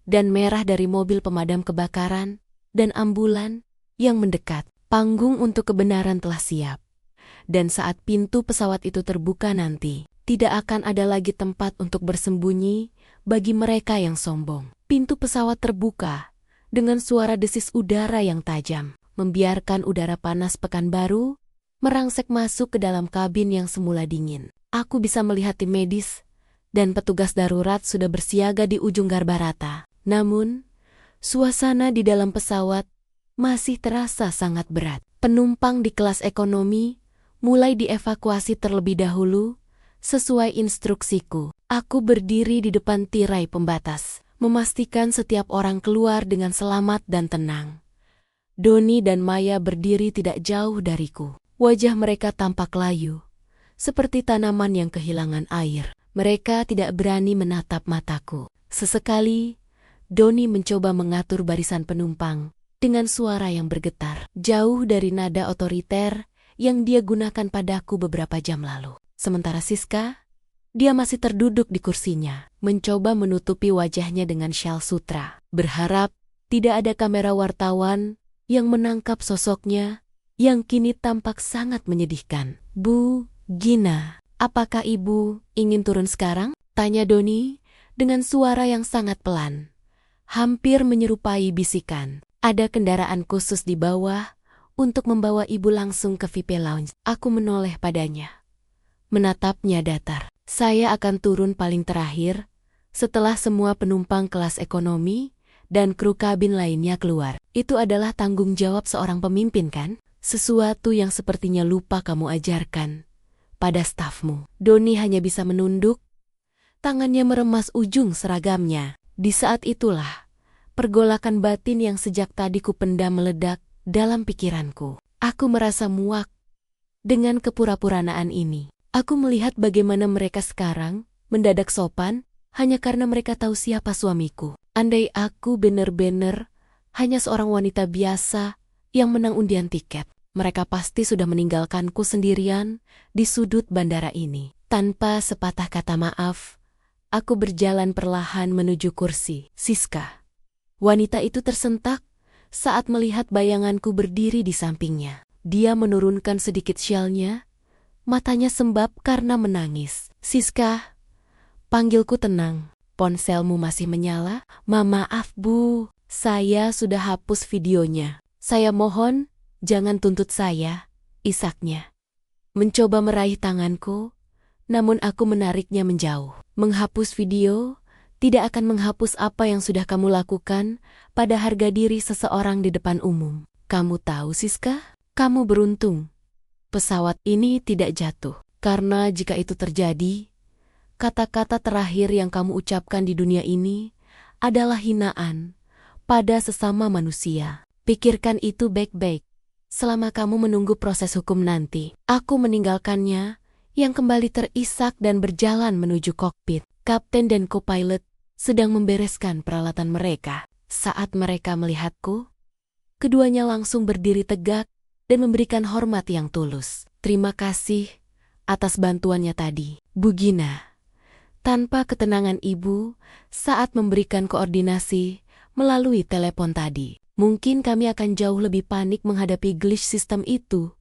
dan merah dari mobil pemadam kebakaran dan ambulan yang mendekat. Panggung untuk kebenaran telah siap. Dan saat pintu pesawat itu terbuka nanti, tidak akan ada lagi tempat untuk bersembunyi bagi mereka yang sombong. Pintu pesawat terbuka dengan suara desis udara yang tajam, membiarkan udara panas Pekanbaru merangsek masuk ke dalam kabin yang semula dingin. Aku bisa melihat tim medis dan petugas darurat sudah bersiaga di ujung garbarata. Namun, suasana di dalam pesawat masih terasa sangat berat. Penumpang di kelas ekonomi mulai dievakuasi terlebih dahulu sesuai instruksiku. Aku berdiri di depan tirai pembatas, memastikan setiap orang keluar dengan selamat dan tenang. Doni dan Maya berdiri tidak jauh dariku. Wajah mereka tampak layu, seperti tanaman yang kehilangan air. Mereka tidak berani menatap mataku. Sesekali, Doni mencoba mengatur barisan penumpang dengan suara yang bergetar, jauh dari nada otoriter yang dia gunakan padaku beberapa jam lalu. Sementara Siska, dia masih terduduk di kursinya, mencoba menutupi wajahnya dengan syal sutra, berharap tidak ada kamera wartawan yang menangkap sosoknya yang kini tampak sangat menyedihkan. Bu Gina, apakah ibu ingin turun sekarang? Tanya Doni dengan suara yang sangat pelan, hampir menyerupai bisikan. Ada kendaraan khusus di bawah untuk membawa ibu langsung ke VIP Lounge. Aku menoleh padanya, menatapnya datar. Saya akan turun paling terakhir setelah semua penumpang kelas ekonomi dan kru kabin lainnya keluar. Itu adalah tanggung jawab seorang pemimpin, kan? Sesuatu yang sepertinya lupa kamu ajarkan pada stafmu. Doni hanya bisa menunduk, tangannya meremas ujung seragamnya. Di saat itulah, pergolakan batin yang sejak tadi kupendam meledak dalam pikiranku. Aku merasa muak dengan kepura-puranaan ini. Aku melihat bagaimana mereka sekarang mendadak sopan hanya karena mereka tahu siapa suamiku. Andai aku benar-benar hanya seorang wanita biasa yang menang undian tiket, mereka pasti sudah meninggalkanku sendirian di sudut bandara ini. Tanpa sepatah kata maaf, aku berjalan perlahan menuju kursi. Siska. Wanita itu tersentak saat melihat bayanganku berdiri di sampingnya. Dia menurunkan sedikit syalnya, matanya sembab karena menangis. Siska, panggilku tenang. Ponselmu masih menyala? Maaf Bu, saya sudah hapus videonya. Saya mohon, jangan tuntut saya, isaknya. Mencoba meraih tanganku, namun aku menariknya menjauh. Menghapus video tidak akan menghapus apa yang sudah kamu lakukan pada harga diri seseorang di depan umum. Kamu tahu, Siska? Kamu beruntung. Pesawat ini tidak jatuh. Karena jika itu terjadi, kata-kata terakhir yang kamu ucapkan di dunia ini adalah hinaan pada sesama manusia. Pikirkan itu baik-baik. Selama kamu menunggu proses hukum nanti, aku meninggalkannya yang kembali terisak dan berjalan menuju kokpit. Kapten dan co-pilot sedang membereskan peralatan mereka. Saat mereka melihatku, keduanya langsung berdiri tegak dan memberikan hormat yang tulus. Terima kasih atas bantuannya tadi, Bu Gina. Tanpa ketenangan Ibu saat memberikan koordinasi melalui telepon tadi, mungkin kami akan jauh lebih panik menghadapi glitch sistem itu,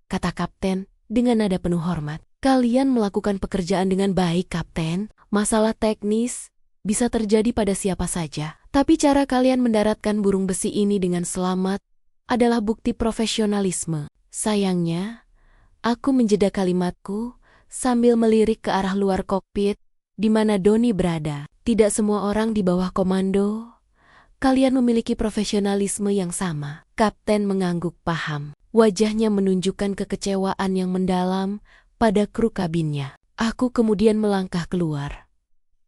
kata Kapten dengan nada penuh hormat. Kalian melakukan pekerjaan dengan baik, Kapten. Masalah teknis bisa terjadi pada siapa saja, tapi cara kalian mendaratkan burung besi ini dengan selamat adalah bukti profesionalisme. Sayangnya, aku menjeda kalimatku sambil melirik ke arah luar kokpit di mana Doni berada. Tidak semua orang di bawah komando kalian memiliki profesionalisme yang sama. Kapten mengangguk paham. Wajahnya menunjukkan kekecewaan yang mendalam pada kru kabinnya. Aku kemudian melangkah keluar,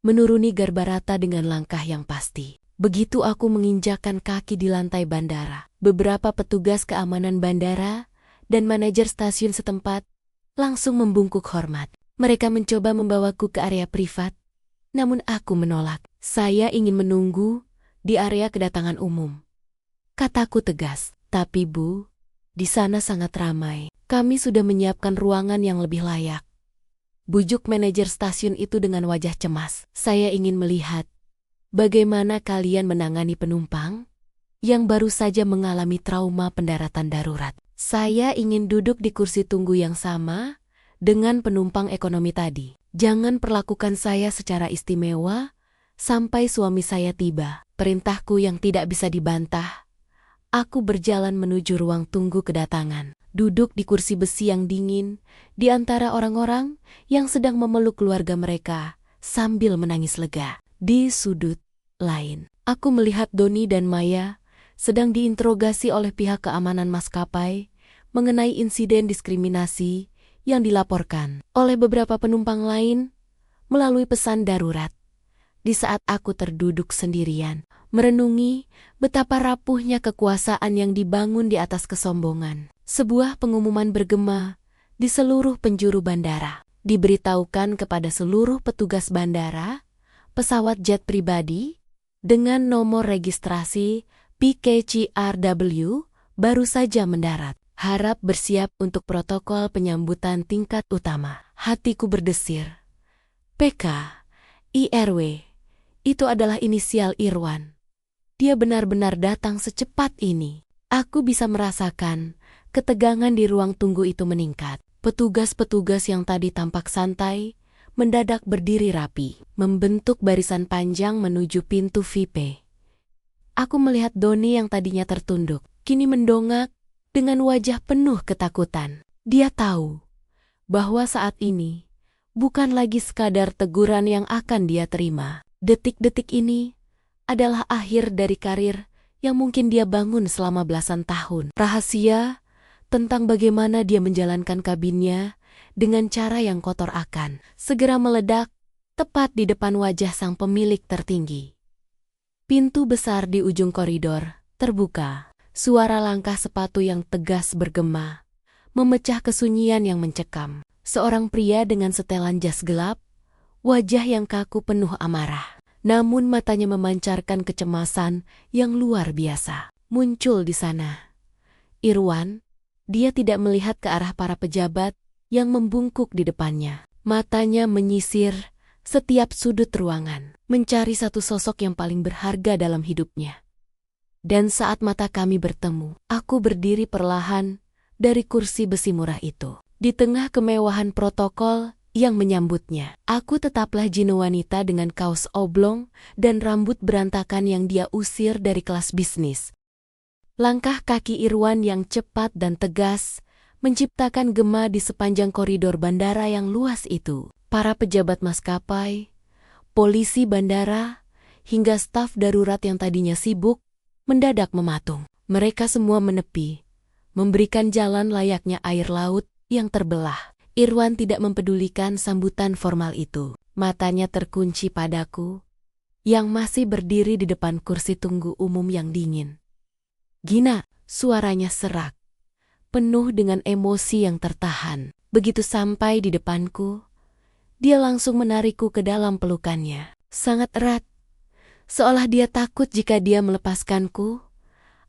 menuruni Garbarata dengan langkah yang pasti. Begitu aku menginjakkan kaki di lantai bandara, beberapa petugas keamanan bandara dan manajer stasiun setempat langsung membungkuk hormat. Mereka mencoba membawaku ke area privat, namun aku menolak. Saya ingin menunggu di area kedatangan umum, kataku tegas. Tapi Bu, di sana sangat ramai. Kami sudah menyiapkan ruangan yang lebih layak, bujuk manajer stasiun itu dengan wajah cemas. Saya ingin melihat bagaimana kalian menangani penumpang yang baru saja mengalami trauma pendaratan darurat. Saya ingin duduk di kursi tunggu yang sama dengan penumpang ekonomi tadi. Jangan perlakukan saya secara istimewa sampai suami saya tiba. Perintahku yang tidak bisa dibantah. Aku berjalan menuju ruang tunggu kedatangan. Duduk di kursi besi yang dingin di antara orang-orang yang sedang memeluk keluarga mereka sambil menangis lega. Di sudut lain, aku melihat Doni dan Maya sedang diinterogasi oleh pihak keamanan maskapai mengenai insiden diskriminasi yang dilaporkan oleh beberapa penumpang lain melalui pesan darurat. Di saat aku terduduk sendirian, merenungi betapa rapuhnya kekuasaan yang dibangun di atas kesombongan. Sebuah pengumuman bergema di seluruh penjuru bandara. Diberitahukan kepada seluruh petugas bandara, pesawat jet pribadi dengan nomor registrasi PKCRW baru saja mendarat. Harap bersiap untuk protokol penyambutan tingkat utama. Hatiku berdesir. PK, IRW, itu adalah inisial Irwan. Dia benar-benar datang secepat ini. Aku bisa merasakan ketegangan di ruang tunggu itu meningkat. Petugas-petugas yang tadi tampak santai mendadak berdiri rapi, membentuk barisan panjang menuju pintu VIP. Aku melihat Doni yang tadinya tertunduk, kini mendongak dengan wajah penuh ketakutan. Dia tahu bahwa saat ini bukan lagi sekadar teguran yang akan dia terima. Detik-detik ini adalah akhir dari karir yang mungkin dia bangun selama belasan tahun. Rahasia tentang bagaimana dia menjalankan kabinnya dengan cara yang kotor akan segera meledak tepat di depan wajah sang pemilik tertinggi. Pintu besar di ujung koridor terbuka. Suara langkah sepatu yang tegas bergema, memecah kesunyian yang mencekam. Seorang pria dengan setelan jas gelap, wajah yang kaku penuh amarah, namun matanya memancarkan kecemasan yang luar biasa, muncul di sana. Irwan, dia tidak melihat ke arah para pejabat yang membungkuk di depannya. Matanya menyisir setiap sudut ruangan, mencari satu sosok yang paling berharga dalam hidupnya. Dan saat mata kami bertemu, aku berdiri perlahan dari kursi besi murah itu. Di tengah kemewahan protokol yang menyambutnya, aku tetaplah Jin wanita dengan kaos oblong dan rambut berantakan yang dia usir dari kelas bisnis. Langkah kaki Irwan yang cepat dan tegas menciptakan gema di sepanjang koridor bandara yang luas itu. Para pejabat maskapai, polisi bandara, hingga staf darurat yang tadinya sibuk, mendadak mematung. Mereka semua menepi, memberikan jalan layaknya air laut yang terbelah. Irwan tidak mempedulikan sambutan formal itu. Matanya terkunci padaku, yang masih berdiri di depan kursi tunggu umum yang dingin. "Gina," suaranya serak, penuh dengan emosi yang tertahan. Begitu sampai di depanku, dia langsung menarikku ke dalam pelukannya. Sangat erat, seolah dia takut jika dia melepaskanku,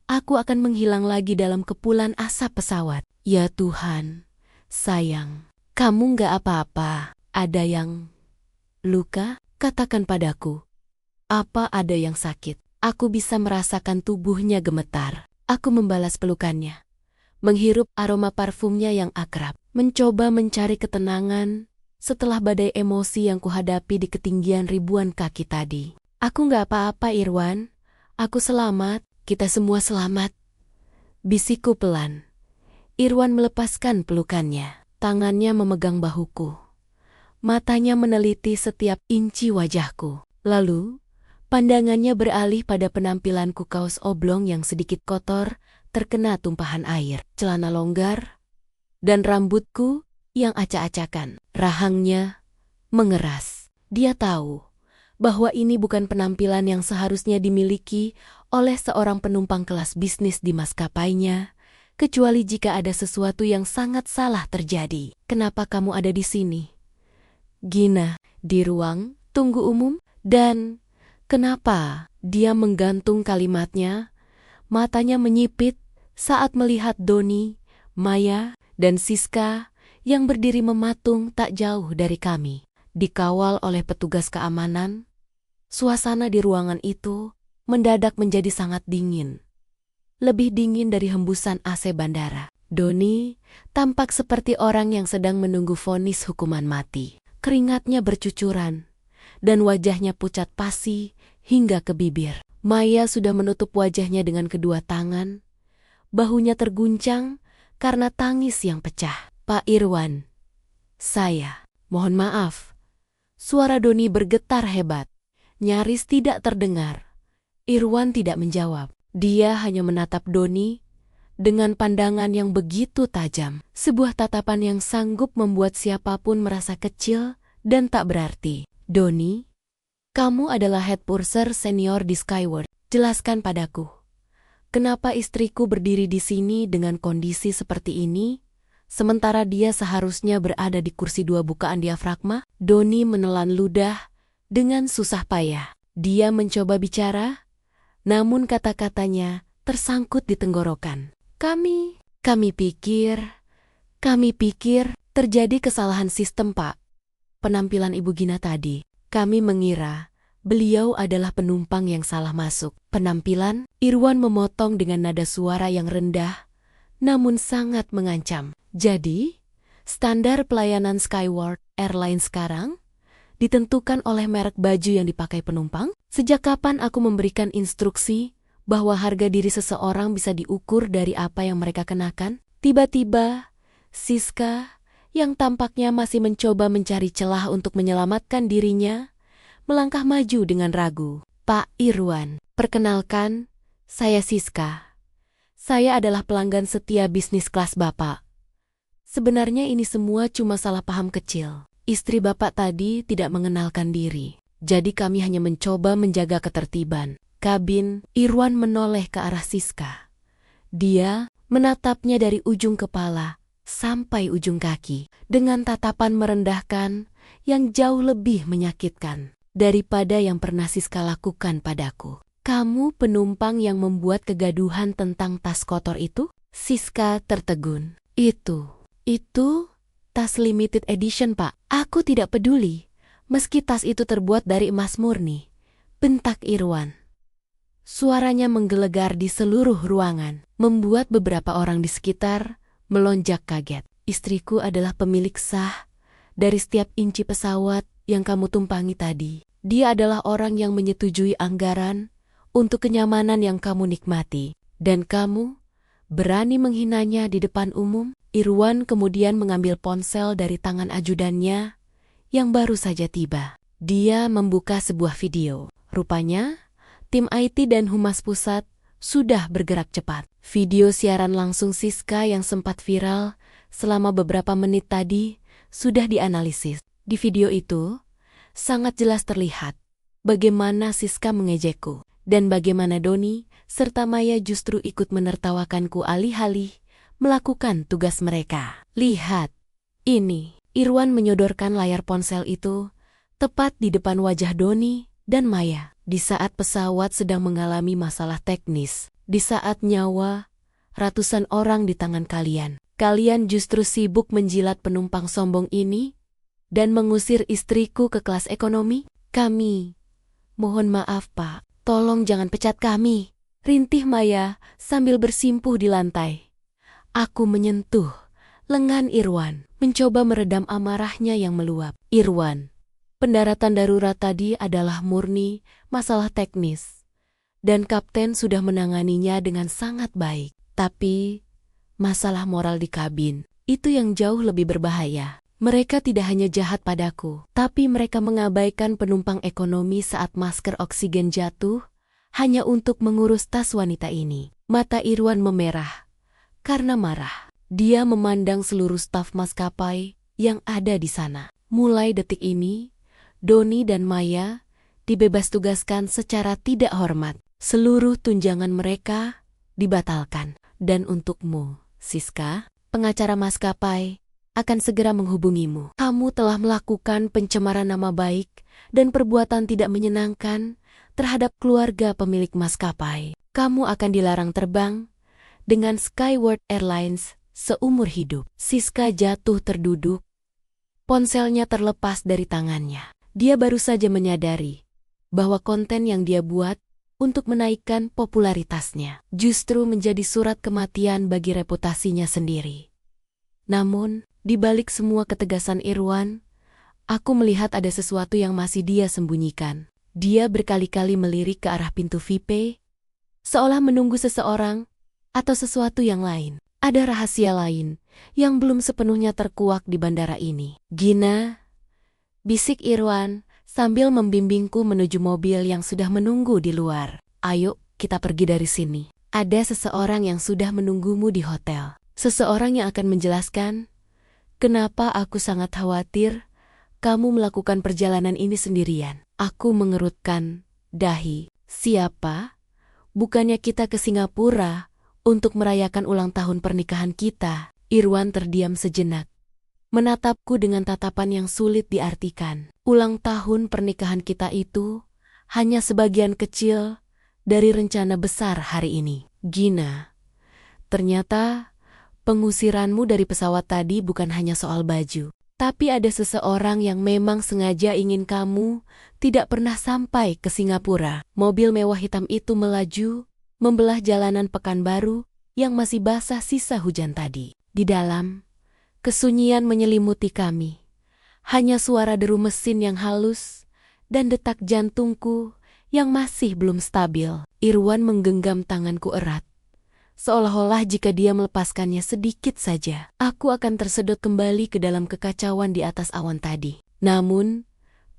aku akan menghilang lagi dalam kepulan asap pesawat. "Ya Tuhan, sayang, kamu nggak apa-apa. Ada yang luka?" Katakan padaku. "Apa ada yang sakit?" Aku bisa merasakan tubuhnya gemetar. Aku membalas pelukannya, menghirup aroma parfumnya yang akrab, mencoba mencari ketenangan setelah badai emosi yang kuhadapi di ketinggian ribuan kaki tadi. "Aku nggak apa-apa, Irwan. Aku selamat, kita semua selamat," bisikku pelan. Irwan melepaskan pelukannya. Tangannya memegang bahuku. Matanya meneliti setiap inci wajahku. Lalu, pandangannya beralih pada penampilanku kaos oblong yang sedikit kotor, terkena tumpahan air, celana longgar, dan rambutku yang acak-acakan. Rahangnya mengeras. Dia tahu bahwa ini bukan penampilan yang seharusnya dimiliki oleh seorang penumpang kelas bisnis di maskapainya, kecuali jika ada sesuatu yang sangat salah terjadi. "Kenapa kamu ada di sini, Gina?" "Di ruang tunggu umum." "Dan kenapa?" Dia menggantung kalimatnya, matanya menyipit saat melihat Doni, Maya, dan Siska yang berdiri mematung tak jauh dari kami. Dikawal oleh petugas keamanan, suasana di ruangan itu mendadak menjadi sangat dingin. Lebih dingin dari hembusan AC bandara. Doni tampak seperti orang yang sedang menunggu vonis hukuman mati. Keringatnya bercucuran, dan wajahnya pucat pasi hingga ke bibir. Maya sudah menutup wajahnya dengan kedua tangan. Bahunya terguncang karena tangis yang pecah. "Pak Irwan, saya mohon maaf." Suara Doni bergetar hebat, nyaris tidak terdengar. Irwan tidak menjawab. Dia hanya menatap Doni dengan pandangan yang begitu tajam. Sebuah tatapan yang sanggup membuat siapapun merasa kecil dan tak berarti. "Doni, kamu adalah head purser senior di Skyward. Jelaskan padaku, kenapa istriku berdiri di sini dengan kondisi seperti ini, sementara dia seharusnya berada di kursi 2 bukaan diafragma?" Doni menelan ludah dengan susah payah. Dia mencoba bicara, namun kata-katanya tersangkut di tenggorokan. Kami pikir terjadi kesalahan sistem, Pak. Penampilan Ibu Gina tadi, kami mengira beliau adalah penumpang yang salah masuk." "Penampilan?" Irwan memotong dengan nada suara yang rendah, namun sangat mengancam. "Jadi, standar pelayanan Skyward Airlines sekarang ditentukan oleh merek baju yang dipakai penumpang? Sejak kapan aku memberikan instruksi bahwa harga diri seseorang bisa diukur dari apa yang mereka kenakan?" Tiba-tiba, Siska, yang tampaknya masih mencoba mencari celah untuk menyelamatkan dirinya, melangkah maju dengan ragu. "Pak Irwan, perkenalkan, saya Siska. Saya adalah pelanggan setia bisnis kelas Bapak. Sebenarnya ini semua cuma salah paham kecil. Istri Bapak tadi tidak mengenalkan diri, jadi kami hanya mencoba menjaga ketertiban." Kabin, Irwan menoleh ke arah Siska. Dia menatapnya dari ujung kepala sampai ujung kaki dengan tatapan merendahkan yang jauh lebih menyakitkan daripada yang pernah Siska lakukan padaku. "Kamu penumpang yang membuat kegaduhan tentang tas kotor itu?" Siska tertegun. Itu tas limited edition, Pak. "Aku tidak peduli, meski tas itu terbuat dari emas murni," bentak Irwan. Suaranya menggelegar di seluruh ruangan, membuat beberapa orang di sekitar melonjak kaget. Istriku adalah pemilik sah dari setiap inci pesawat yang kamu tumpangi tadi. Dia adalah orang yang menyetujui anggaran untuk kenyamanan yang kamu nikmati. Dan kamu berani menghinanya di depan umum? Irwan kemudian mengambil ponsel dari tangan ajudannya yang baru saja tiba. Dia membuka sebuah video. Rupanya, tim IT dan Humas Pusat sudah bergerak cepat. Video siaran langsung Siska yang sempat viral selama beberapa menit tadi sudah dianalisis. Di video itu, sangat jelas terlihat bagaimana Siska mengejekku dan bagaimana Doni serta Maya justru ikut menertawakanku alih-alih melakukan tugas mereka. Lihat, ini. Irwan menyodorkan layar ponsel itu tepat di depan wajah Doni dan Maya. Di saat pesawat sedang mengalami masalah teknis, di saat nyawa ratusan orang di tangan kalian, kalian justru sibuk menjilat penumpang sombong ini dan mengusir istriku ke kelas ekonomi? Kami, mohon maaf Pak, tolong jangan pecat kami, rintih Maya sambil bersimpuh di lantai. Aku menyentuh lengan Irwan, mencoba meredam amarahnya yang meluap. Irwan, pendaratan darurat tadi adalah murni masalah teknis, dan kapten sudah menanganinya dengan sangat baik. Tapi, masalah moral di kabin, itu yang jauh lebih berbahaya. Mereka tidak hanya jahat padaku, tapi mereka mengabaikan penumpang ekonomi saat masker oksigen jatuh, hanya untuk mengurus tas wanita ini. Mata Irwan memerah, karena marah. Dia memandang seluruh staf maskapai yang ada di sana. Mulai detik ini, Doni dan Maya dibebas tugaskan secara tidak hormat. Seluruh tunjangan mereka dibatalkan. Dan untukmu, Siska, pengacara maskapai akan segera menghubungimu. Kamu telah melakukan pencemaran nama baik dan perbuatan tidak menyenangkan terhadap keluarga pemilik maskapai. Kamu akan dilarang terbang dengan Skyworld Airlines seumur hidup. Siska jatuh terduduk. Ponselnya terlepas dari tangannya. Dia baru saja menyadari bahwa konten yang dia buat untuk menaikkan popularitasnya justru menjadi surat kematian bagi reputasinya sendiri. Namun, di balik semua ketegasan Irwan, aku melihat ada sesuatu yang masih dia sembunyikan. Dia berkali-kali melirik ke arah pintu VIP, seolah menunggu seseorang atau sesuatu yang lain. Ada rahasia lain yang belum sepenuhnya terkuak di bandara ini. Gina, bisik Irwan sambil membimbingku menuju mobil yang sudah menunggu di luar. Ayo, kita pergi dari sini. Ada seseorang yang sudah menunggumu di hotel. Seseorang yang akan menjelaskan kenapa aku sangat khawatir kamu melakukan perjalanan ini sendirian. Aku mengerutkan dahi. Siapa? Bukannya kita ke Singapura untuk merayakan ulang tahun pernikahan kita? Irwan terdiam sejenak, menatapku dengan tatapan yang sulit diartikan. Ulang tahun pernikahan kita itu hanya sebagian kecil dari rencana besar hari ini. Gina, ternyata pengusiranmu dari pesawat tadi bukan hanya soal baju. Tapi ada seseorang yang memang sengaja ingin kamu tidak pernah sampai ke Singapura. Mobil mewah hitam itu melaju, membelah jalanan Pekanbaru yang masih basah sisa hujan tadi. Di dalam, kesunyian menyelimuti kami. Hanya suara deru mesin yang halus dan detak jantungku yang masih belum stabil. Irwan menggenggam tanganku erat, seolah-olah jika dia melepaskannya sedikit saja, aku akan tersedot kembali ke dalam kekacauan di atas awan tadi. Namun,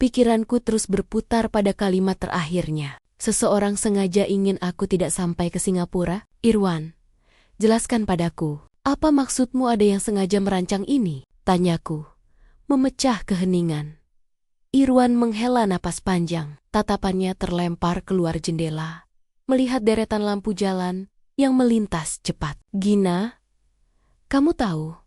pikiranku terus berputar pada kalimat terakhirnya. Seseorang sengaja ingin aku tidak sampai ke Singapura? Irwan, jelaskan padaku, apa maksudmu ada yang sengaja merancang ini? Tanyaku, memecah keheningan. Irwan menghela napas panjang, tatapannya terlempar keluar jendela, melihat deretan lampu jalan yang melintas cepat. Gina, kamu tahu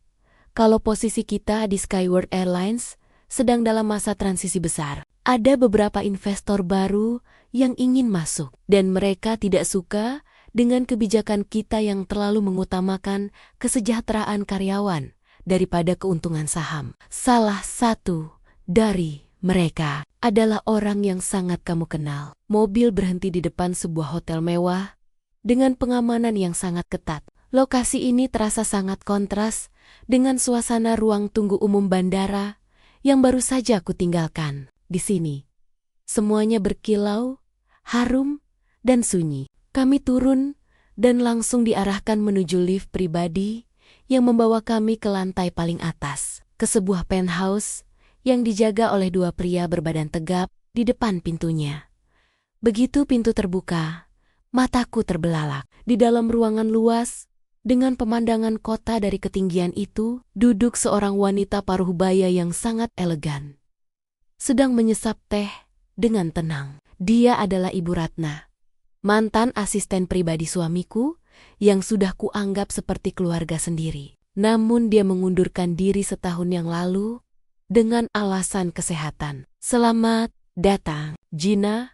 kalau posisi kita di Skyworld Airlines sedang dalam masa transisi besar. Ada beberapa investor baru yang ingin masuk, dan mereka tidak suka dengan kebijakan kita yang terlalu mengutamakan kesejahteraan karyawan daripada keuntungan saham. Salah satu dari mereka adalah orang yang sangat kamu kenal. Mobil berhenti di depan sebuah hotel mewah dengan pengamanan yang sangat ketat. Lokasi ini terasa sangat kontras dengan suasana ruang tunggu umum bandara yang baru saja aku tinggalkan. Di sini, semuanya berkilau, harum, dan sunyi. Kami turun dan langsung diarahkan menuju lift pribadi yang membawa kami ke lantai paling atas, ke sebuah penthouse yang dijaga oleh dua pria berbadan tegap di depan pintunya. Begitu pintu terbuka, mataku terbelalak. Di dalam ruangan luas, dengan pemandangan kota dari ketinggian itu, duduk seorang wanita paruh baya yang sangat elegan, sedang menyesap teh dengan tenang. Dia adalah Ibu Ratna, mantan asisten pribadi suamiku yang sudah kuanggap seperti keluarga sendiri. Namun dia mengundurkan diri setahun yang lalu dengan alasan kesehatan. Selamat datang, Gina.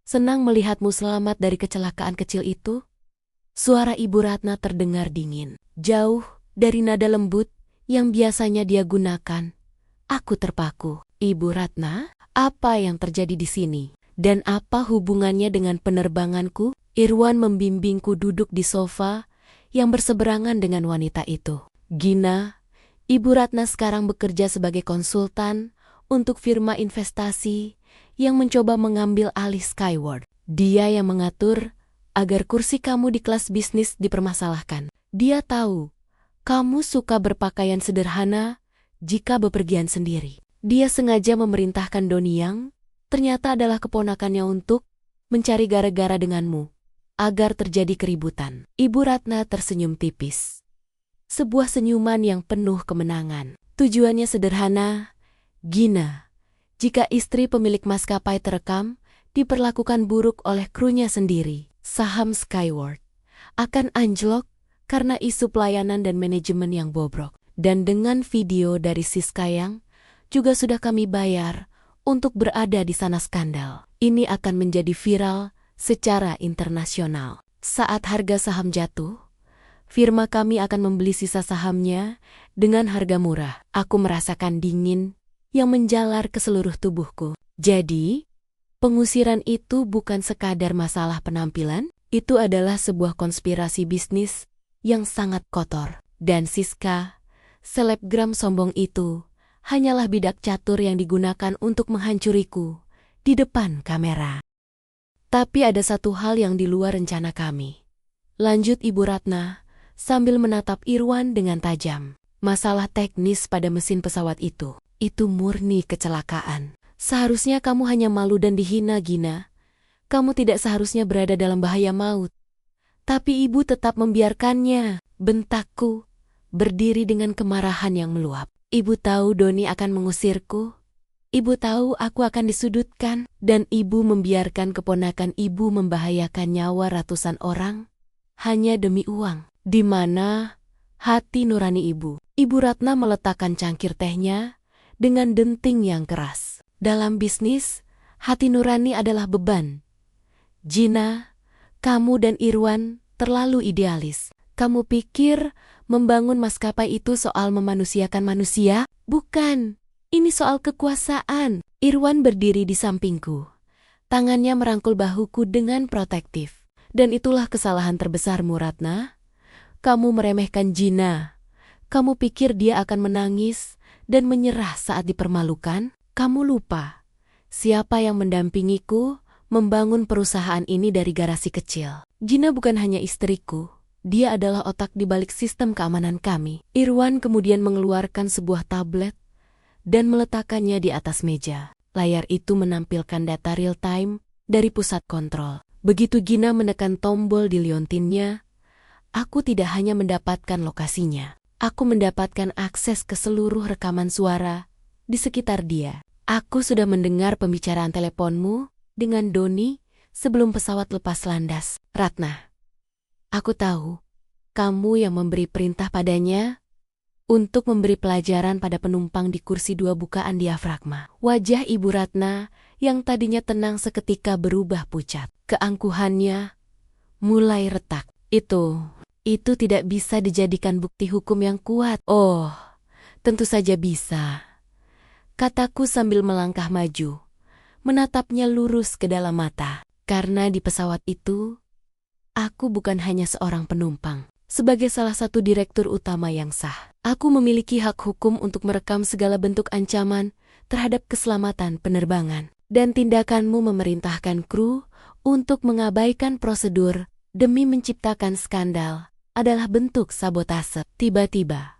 Senang melihatmu selamat dari kecelakaan kecil itu. Suara Ibu Ratna terdengar dingin, jauh dari nada lembut yang biasanya dia gunakan. Aku terpaku. Ibu Ratna, apa yang terjadi di sini? Dan apa hubungannya dengan penerbanganku? Irwan membimbingku duduk di sofa yang berseberangan dengan wanita itu. Gina, Ibu Ratna sekarang bekerja sebagai konsultan untuk firma investasi yang mencoba mengambil alih Skyward. Dia yang mengatur agar kursi kamu di kelas bisnis dipermasalahkan. Dia tahu kamu suka berpakaian sederhana jika bepergian sendiri. Dia sengaja memerintahkan Doni yang ternyata adalah keponakannya untuk mencari gara-gara denganmu, agar terjadi keributan. Ibu Ratna tersenyum tipis. Sebuah senyuman yang penuh kemenangan. Tujuannya sederhana, Gina. Jika istri pemilik maskapai terekam, diperlakukan buruk oleh krunya sendiri, saham Skyward akan anjlok karena isu pelayanan dan manajemen yang bobrok. Dan dengan video dari Siska yang juga sudah kami bayar untuk berada di sana skandal. Ini akan menjadi viral secara internasional. Saat harga saham jatuh, firma kami akan membeli sisa sahamnya dengan harga murah. Aku merasakan dingin yang menjalar ke seluruh tubuhku. Jadi, pengusiran itu bukan sekadar masalah penampilan, itu adalah sebuah konspirasi bisnis yang sangat kotor. Dan Siska, selebgram sombong itu, hanyalah bidak catur yang digunakan untuk menghancuriku di depan kamera. Tapi ada satu hal yang di luar rencana kami. Lanjut Ibu Ratna, sambil menatap Irwan dengan tajam. Masalah teknis pada mesin pesawat itu murni kecelakaan. Seharusnya kamu hanya malu dan dihina, Gina. Kamu tidak seharusnya berada dalam bahaya maut. Tapi ibu tetap membiarkannya, bentakku, berdiri dengan kemarahan yang meluap. Ibu tahu Doni akan mengusirku. Ibu tahu aku akan disudutkan. Dan ibu membiarkan keponakan ibu membahayakan nyawa ratusan orang hanya demi uang. Di mana hati nurani ibu? Ibu Ratna meletakkan cangkir tehnya dengan denting yang keras. Dalam bisnis, hati nurani adalah beban. Gina, kamu dan Irwan terlalu idealis. Kamu pikir membangun maskapai itu soal memanusiakan manusia? Bukan. Ini soal kekuasaan. Irwan berdiri di sampingku. Tangannya merangkul bahuku dengan protektif. Dan itulah kesalahan terbesarmu, Ratna. Kamu meremehkan Gina. Kamu pikir dia akan menangis dan menyerah saat dipermalukan? Kamu lupa siapa yang mendampingiku membangun perusahaan ini dari garasi kecil. Gina bukan hanya istriku, dia adalah otak di balik sistem keamanan kami. Irwan kemudian mengeluarkan sebuah tablet dan meletakkannya di atas meja. Layar itu menampilkan data real time dari pusat kontrol. Begitu Gina menekan tombol di liontinnya, aku tidak hanya mendapatkan lokasinya. Aku mendapatkan akses ke seluruh rekaman suara di sekitar dia. Aku sudah mendengar pembicaraan teleponmu dengan Doni sebelum pesawat lepas landas. Ratna, aku tahu kamu yang memberi perintah padanya untuk memberi pelajaran pada penumpang di kursi 2 bukaan diafragma. Wajah Ibu Ratna yang tadinya tenang seketika berubah pucat. Keangkuhannya mulai retak. Itu tidak bisa dijadikan bukti hukum yang kuat. Oh, tentu saja bisa, kataku sambil melangkah maju, menatapnya lurus ke dalam mata. Karena di pesawat itu, aku bukan hanya seorang penumpang. Sebagai salah satu direktur utama yang sah, aku memiliki hak hukum untuk merekam segala bentuk ancaman terhadap keselamatan penerbangan. Dan tindakanmu memerintahkan kru untuk mengabaikan prosedur demi menciptakan skandal adalah bentuk sabotase. Tiba-tiba,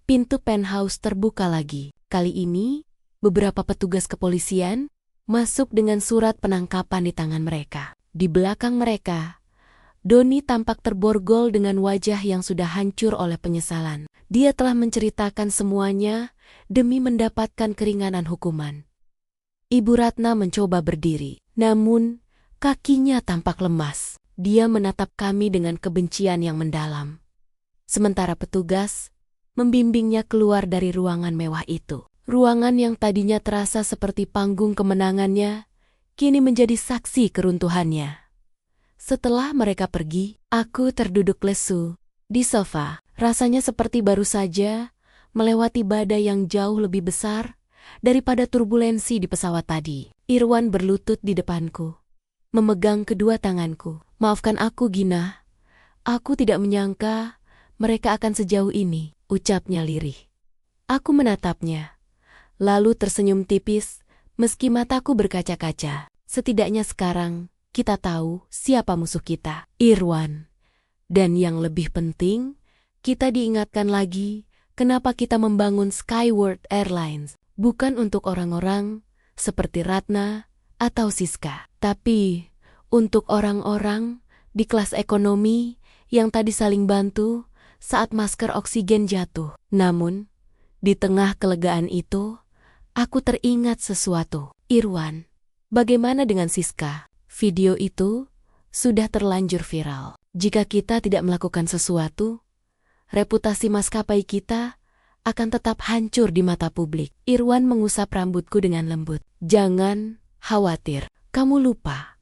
pintu penthouse terbuka lagi. Kali ini, beberapa petugas kepolisian masuk dengan surat penangkapan di tangan mereka. Di belakang mereka, Doni tampak terborgol dengan wajah yang sudah hancur oleh penyesalan. Dia telah menceritakan semuanya demi mendapatkan keringanan hukuman. Ibu Ratna mencoba berdiri, namun kakinya tampak lemas. Dia menatap kami dengan kebencian yang mendalam. Sementara petugas membimbingnya keluar dari ruangan mewah itu. Ruangan yang tadinya terasa seperti panggung kemenangannya, kini menjadi saksi keruntuhannya. Setelah mereka pergi, aku terduduk lesu di sofa. Rasanya seperti baru saja melewati badai yang jauh lebih besar daripada turbulensi di pesawat tadi. Irwan berlutut di depanku, memegang kedua tanganku. Maafkan aku, Gina. Aku tidak menyangka mereka akan sejauh ini, ucapnya lirih. Aku menatapnya, lalu tersenyum tipis meski mataku berkaca-kaca. Setidaknya sekarang kita tahu siapa musuh kita, Irwan. Dan yang lebih penting, kita diingatkan lagi kenapa kita membangun Skyworld Airlines. Bukan untuk orang-orang seperti Ratna atau Siska, tapi untuk orang-orang di kelas ekonomi yang tadi saling bantu saat masker oksigen jatuh. Namun, di tengah kelegaan itu, aku teringat sesuatu. Irwan, bagaimana dengan Siska? Video itu sudah terlanjur viral. Jika kita tidak melakukan sesuatu, reputasi maskapai kita akan tetap hancur di mata publik. Irwan mengusap rambutku dengan lembut. Jangan khawatir, kamu lupa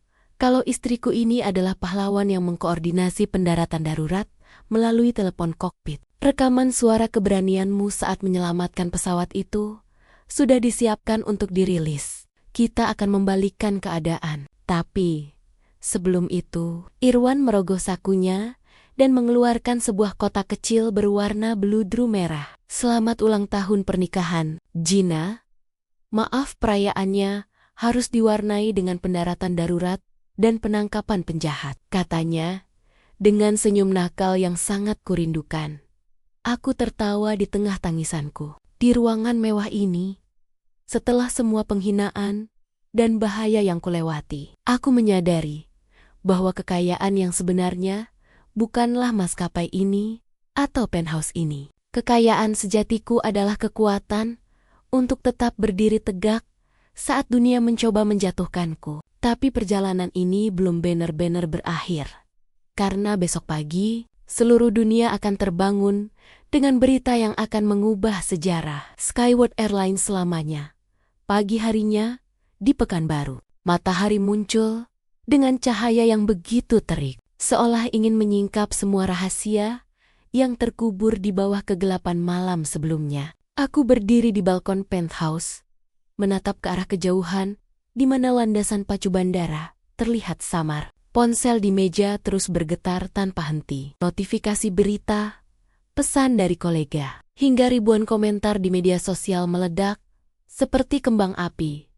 kalau istriku ini adalah pahlawan yang mengkoordinasi pendaratan darurat melalui telepon kokpit. Rekaman suara keberanianmu saat menyelamatkan pesawat itu sudah disiapkan untuk dirilis. Kita akan membalikkan keadaan. Tapi sebelum itu, Irwan merogoh sakunya dan mengeluarkan sebuah kotak kecil berwarna bludru merah. Selamat ulang tahun pernikahan, Gina. Maaf perayaannya harus diwarnai dengan pendaratan darurat dan penangkapan penjahat, katanya dengan senyum nakal yang sangat kurindukan. Aku tertawa di tengah tangisanku. Di ruangan mewah ini, setelah semua penghinaan dan bahaya yang kulewati, aku menyadari bahwa kekayaan yang sebenarnya bukanlah maskapai ini atau penthouse ini. Kekayaan sejatiku adalah kekuatan untuk tetap berdiri tegak saat dunia mencoba menjatuhkanku. Tapi perjalanan ini belum benar-benar berakhir. Karena besok pagi, seluruh dunia akan terbangun dengan berita yang akan mengubah sejarah. Skyworld Airlines selamanya. Pagi harinya, di Pekanbaru, matahari muncul dengan cahaya yang begitu terik, seolah ingin menyingkap semua rahasia yang terkubur di bawah kegelapan malam sebelumnya. Aku berdiri di balkon penthouse, menatap ke arah kejauhan, di mana landasan pacu bandara terlihat samar. Ponsel di meja terus bergetar tanpa henti. Notifikasi berita, pesan dari kolega, hingga ribuan komentar di media sosial meledak seperti kembang api.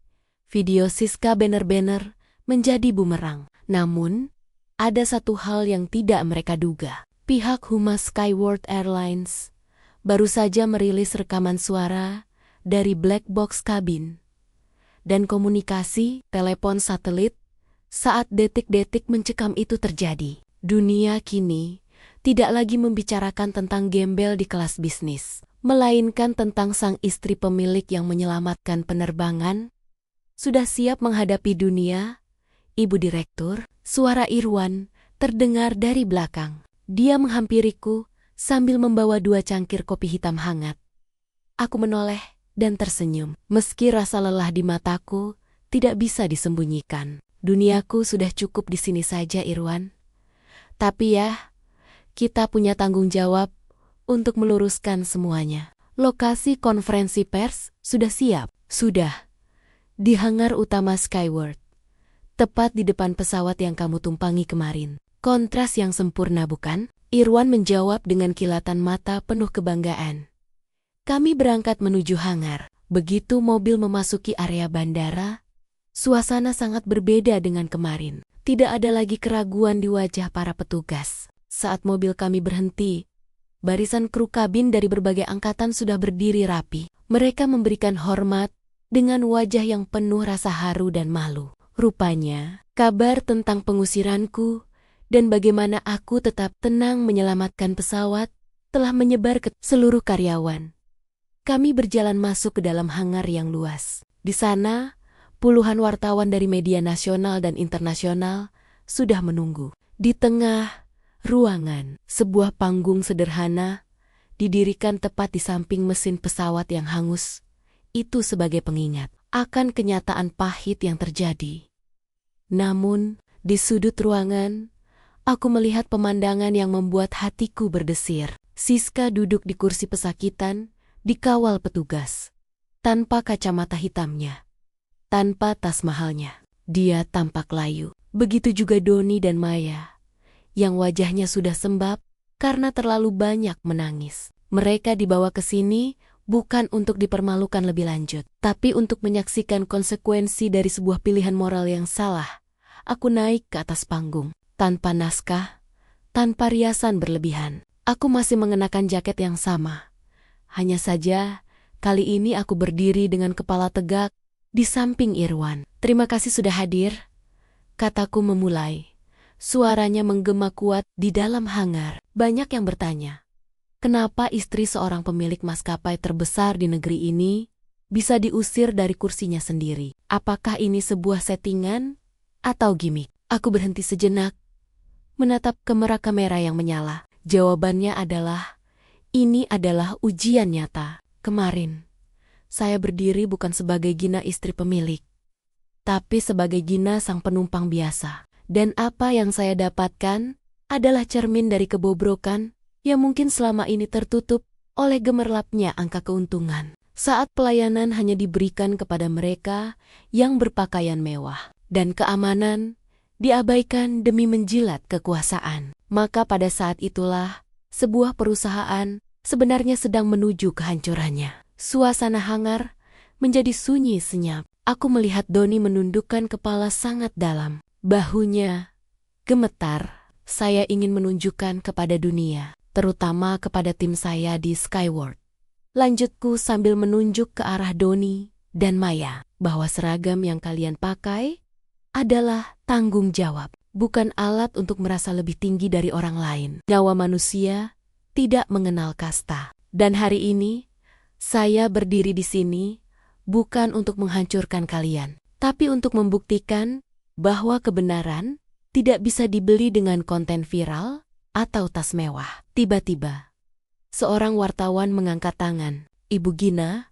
Video Siska benar-benar menjadi bumerang. Namun, ada satu hal yang tidak mereka duga. Pihak Humas Skyworld Airlines baru saja merilis rekaman suara dari black box kabin dan komunikasi telepon satelit saat detik-detik mencekam itu terjadi. Dunia kini tidak lagi membicarakan tentang gembel di kelas bisnis, melainkan tentang sang istri pemilik yang menyelamatkan penerbangan. Sudah siap menghadapi dunia, Ibu Direktur. Suara Irwan terdengar dari belakang. Dia menghampiriku sambil membawa 2 cangkir kopi hitam hangat. Aku menoleh dan tersenyum. Meski rasa lelah di mataku tidak bisa disembunyikan. Duniaku sudah cukup di sini saja, Irwan. Tapi ya, kita punya tanggung jawab untuk meluruskan semuanya. Lokasi konferensi pers sudah siap. Sudah. Di hangar utama Skyworld. Tepat di depan pesawat yang kamu tumpangi kemarin. Kontras yang sempurna, bukan? Irwan menjawab dengan kilatan mata penuh kebanggaan. Kami berangkat menuju hangar. Begitu mobil memasuki area bandara, suasana sangat berbeda dengan kemarin. Tidak ada lagi keraguan di wajah para petugas. Saat mobil kami berhenti, barisan kru kabin dari berbagai angkatan sudah berdiri rapi. Mereka memberikan hormat dengan wajah yang penuh rasa haru dan malu. Rupanya, kabar tentang pengusiranku dan bagaimana aku tetap tenang menyelamatkan pesawat telah menyebar ke seluruh karyawan. Kami berjalan masuk ke dalam hangar yang luas. Di sana, puluhan wartawan dari media nasional dan internasional sudah menunggu. Di tengah ruangan, sebuah panggung sederhana didirikan tepat di samping mesin pesawat yang hangus. Itu sebagai pengingat akan kenyataan pahit yang terjadi. Namun, di sudut ruangan, aku melihat pemandangan yang membuat hatiku berdesir. Siska duduk di kursi pesakitan, dikawal petugas. Tanpa kacamata hitamnya, tanpa tas mahalnya. Dia tampak layu. Begitu juga Doni dan Maya, yang wajahnya sudah sembab karena terlalu banyak menangis. Mereka dibawa ke sini bukan untuk dipermalukan lebih lanjut, tapi untuk menyaksikan konsekuensi dari sebuah pilihan moral yang salah. Aku naik ke atas panggung, tanpa naskah, tanpa riasan berlebihan. Aku masih mengenakan jaket yang sama. Hanya saja, kali ini aku berdiri dengan kepala tegak di samping Irwan. Terima kasih sudah hadir, kataku memulai. Suaranya menggema kuat di dalam hangar. Banyak yang bertanya, kenapa istri seorang pemilik maskapai terbesar di negeri ini bisa diusir dari kursinya sendiri? Apakah ini sebuah settingan atau gimik? Aku berhenti sejenak, menatap kamera yang menyala. Jawabannya adalah, ini adalah ujian nyata. Kemarin, saya berdiri bukan sebagai Gina istri pemilik, tapi sebagai Gina sang penumpang biasa. Dan apa yang saya dapatkan adalah cermin dari kebobrokan yang mungkin selama ini tertutup oleh gemerlapnya angka keuntungan. Saat pelayanan hanya diberikan kepada mereka yang berpakaian mewah, dan keamanan diabaikan demi menjilat kekuasaan. Maka pada saat itulah, sebuah perusahaan sebenarnya sedang menuju kehancurannya. Suasana hangar menjadi sunyi senyap. Aku melihat Doni menundukkan kepala sangat dalam. Bahunya gemetar. Saya ingin menunjukkan kepada dunia, terutama kepada tim saya di Skyward. Lanjutku sambil menunjuk ke arah Doni dan Maya, bahwa seragam yang kalian pakai adalah tanggung jawab, bukan alat untuk merasa lebih tinggi dari orang lain. Nyawa manusia tidak mengenal kasta. Dan hari ini, saya berdiri di sini bukan untuk menghancurkan kalian, tapi untuk membuktikan bahwa kebenaran tidak bisa dibeli dengan konten viral atau tas mewah. Tiba-tiba, seorang wartawan mengangkat tangan. Ibu Gina,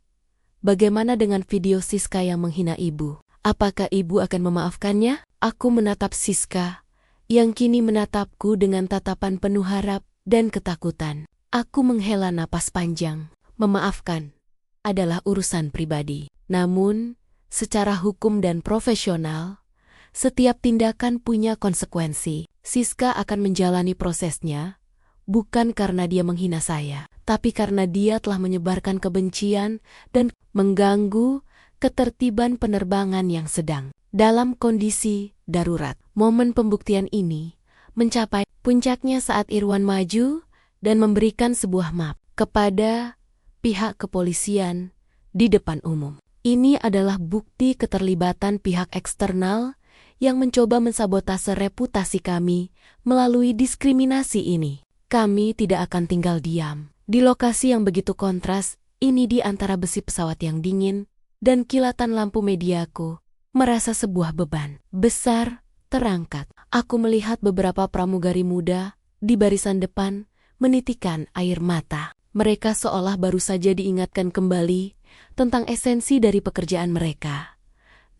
bagaimana dengan video Siska yang menghina ibu? Apakah ibu akan memaafkannya? Aku menatap Siska, yang kini menatapku dengan tatapan penuh harap dan ketakutan. Aku menghela napas panjang. Memaafkan adalah urusan pribadi. Namun, secara hukum dan profesional, setiap tindakan punya konsekuensi. Siska akan menjalani prosesnya, bukan karena dia menghina saya, tapi karena dia telah menyebarkan kebencian dan mengganggu ketertiban penerbangan yang sedang dalam kondisi darurat. Momen pembuktian ini mencapai puncaknya saat Irwan maju dan memberikan sebuah map kepada pihak kepolisian di depan umum. Ini adalah bukti keterlibatan pihak eksternal yang mencoba mensabotase reputasi kami melalui diskriminasi ini. Kami tidak akan tinggal diam. Di lokasi yang begitu kontras, ini di antara besi pesawat yang dingin dan kilatan lampu mediaku, merasa sebuah beban besar terangkat. Aku melihat beberapa pramugari muda di barisan depan menitikan air mata. Mereka seolah baru saja diingatkan kembali tentang esensi dari pekerjaan mereka.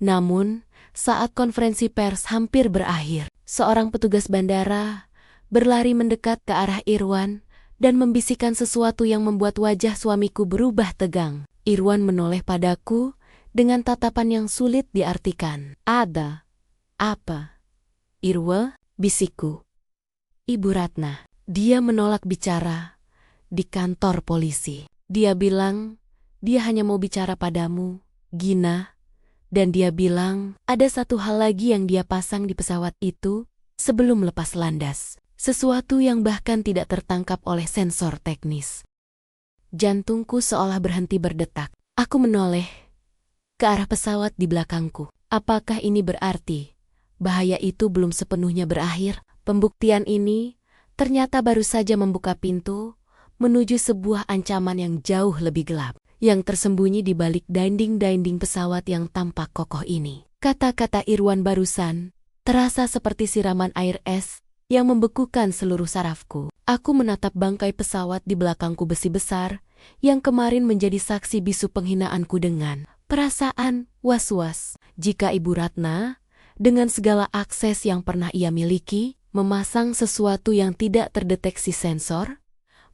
Namun, saat konferensi pers hampir berakhir, seorang petugas bandara berlari mendekat ke arah Irwan dan membisikkan sesuatu yang membuat wajah suamiku berubah tegang. Irwan menoleh padaku dengan tatapan yang sulit diartikan. Ada apa? Irwa, bisikku. Ibu Ratna, Dia menolak bicara di kantor polisi. Dia bilang, dia hanya mau bicara padamu, Gina. Dan dia bilang, ada satu hal lagi yang dia pasang di pesawat itu sebelum lepas landas. Sesuatu yang bahkan tidak tertangkap oleh sensor teknis. Jantungku seolah berhenti berdetak. Aku menoleh ke arah pesawat di belakangku. Apakah ini berarti bahaya itu belum sepenuhnya berakhir? Pembuktian ini ternyata baru saja membuka pintu menuju sebuah ancaman yang jauh lebih gelap, yang tersembunyi di balik dinding-dinding pesawat yang tampak kokoh ini. Kata-kata Irwan barusan terasa seperti siraman air es yang membekukan seluruh sarafku. Aku menatap bangkai pesawat di belakangku besi besar yang kemarin menjadi saksi bisu penghinaanku dengan perasaan was-was. Jika Ibu Ratna, dengan segala akses yang pernah ia miliki, memasang sesuatu yang tidak terdeteksi sensor,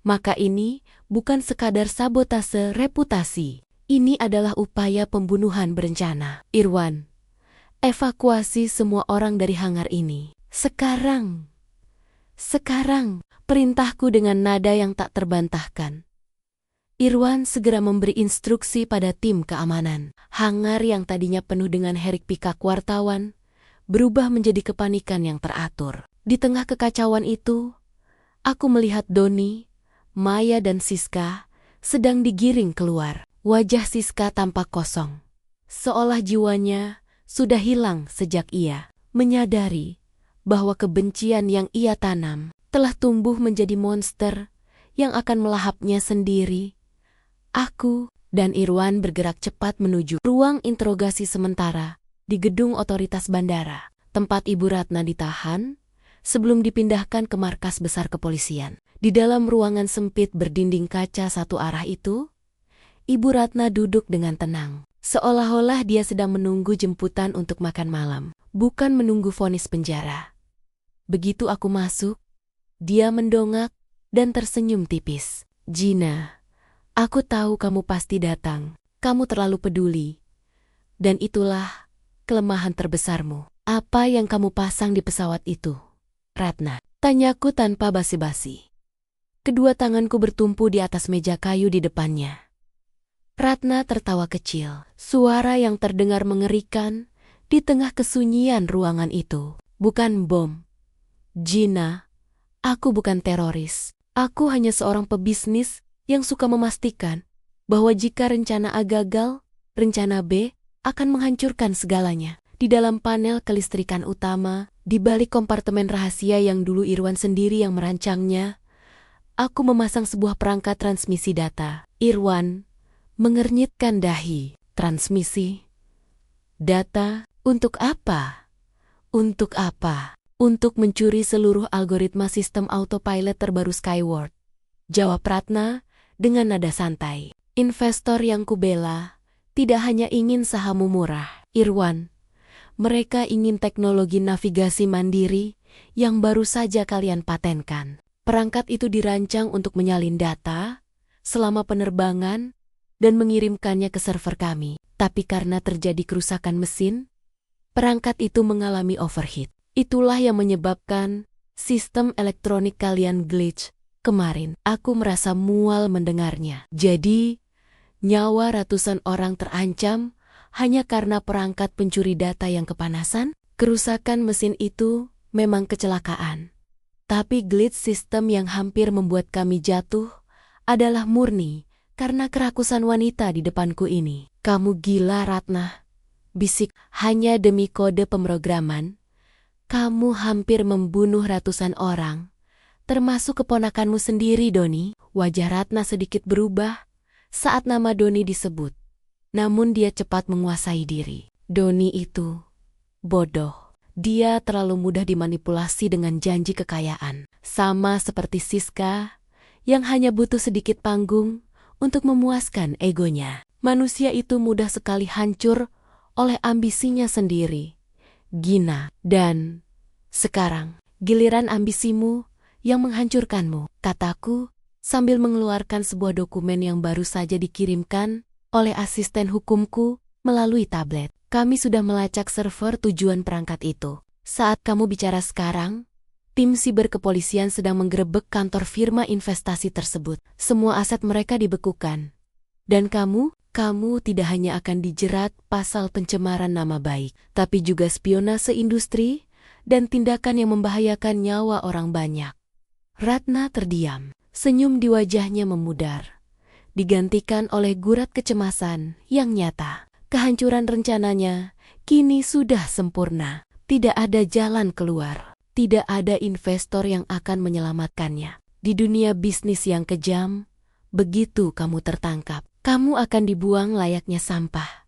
maka ini bukan sekadar sabotase reputasi. Ini adalah upaya pembunuhan berencana. Irwan, evakuasi semua orang dari hangar ini. Sekarang, perintahku dengan nada yang tak terbantahkan. Irwan segera memberi instruksi pada tim keamanan. Hangar yang tadinya penuh dengan hiruk-pikuk wartawan berubah menjadi kepanikan yang teratur. Di tengah kekacauan itu, aku melihat Doni, Maya dan Siska sedang digiring keluar. Wajah Siska tampak kosong, seolah jiwanya sudah hilang sejak ia menyadari bahwa kebencian yang ia tanam telah tumbuh menjadi monster yang akan melahapnya sendiri. Aku dan Irwan bergerak cepat menuju ruang interogasi sementara di gedung otoritas bandara, tempat Ibu Ratna ditahan sebelum dipindahkan ke markas besar kepolisian. Di dalam ruangan sempit berdinding kaca satu arah itu, Ibu Ratna duduk dengan tenang, seolah-olah dia sedang menunggu jemputan untuk makan malam, bukan menunggu vonis penjara. Begitu aku masuk, dia mendongak dan tersenyum tipis. Gina, aku tahu kamu pasti datang. Kamu terlalu peduli. Dan itulah kelemahan terbesarmu. Apa yang kamu pasang di pesawat itu, Ratna? Tanyaku tanpa basa-basi. Kedua tanganku bertumpu di atas meja kayu di depannya. Ratna tertawa kecil, suara yang terdengar mengerikan di tengah kesunyian ruangan itu. Bukan bom. Gina, aku bukan teroris. Aku hanya seorang pebisnis yang suka memastikan bahwa jika rencana A gagal, rencana B akan menghancurkan segalanya. Di dalam panel kelistrikan utama, di balik kompartemen rahasia yang dulu Irwan sendiri yang merancangnya, aku memasang sebuah perangkat transmisi data. Irwan mengernyitkan dahi. Transmisi data untuk apa? Untuk apa? Untuk mencuri seluruh algoritma sistem autopilot terbaru Skyward. Jawab Ratna dengan nada santai. Investor yang kubela tidak hanya ingin sahammu murah, Irwan. Mereka ingin teknologi navigasi mandiri yang baru saja kalian patenkan. Perangkat itu dirancang untuk menyalin data selama penerbangan dan mengirimkannya ke server kami. Tapi karena terjadi kerusakan mesin, perangkat itu mengalami overheat. Itulah yang menyebabkan sistem elektronik kalian glitch. Kemarin, aku merasa mual mendengarnya. Jadi, nyawa ratusan orang terancam hanya karena perangkat pencuri data yang kepanasan? Kerusakan mesin itu memang kecelakaan. Tapi glitch sistem yang hampir membuat kami jatuh adalah murni karena kerakusan wanita di depanku ini. Kamu gila, Ratna. Bisik, hanya demi kode pemrograman. Kamu hampir membunuh ratusan orang, termasuk keponakanmu sendiri, Doni. Wajah Ratna sedikit berubah saat nama Doni disebut. Namun dia cepat menguasai diri. Doni itu bodoh. Dia terlalu mudah dimanipulasi dengan janji kekayaan. Sama seperti Siska yang hanya butuh sedikit panggung untuk memuaskan egonya. Manusia itu mudah sekali hancur oleh ambisinya sendiri, Gina. Dan sekarang giliran ambisimu yang menghancurkanmu, kataku sambil mengeluarkan sebuah dokumen yang baru saja dikirimkan oleh asisten hukumku melalui tablet. Kami sudah melacak server tujuan perangkat itu. Saat kamu bicara sekarang, Tim siber kepolisian sedang menggerebek kantor firma investasi tersebut. Semua aset mereka dibekukan. Dan kamu tidak hanya akan dijerat pasal pencemaran nama baik, tapi juga spionase industri dan tindakan yang membahayakan nyawa orang banyak. Ratna terdiam. Senyum di wajahnya memudar, digantikan oleh gurat kecemasan yang nyata. Kehancuran rencananya kini sudah sempurna. Tidak ada jalan keluar. Tidak ada investor yang akan menyelamatkannya. Di dunia bisnis yang kejam, begitu kamu tertangkap, kamu akan dibuang layaknya sampah.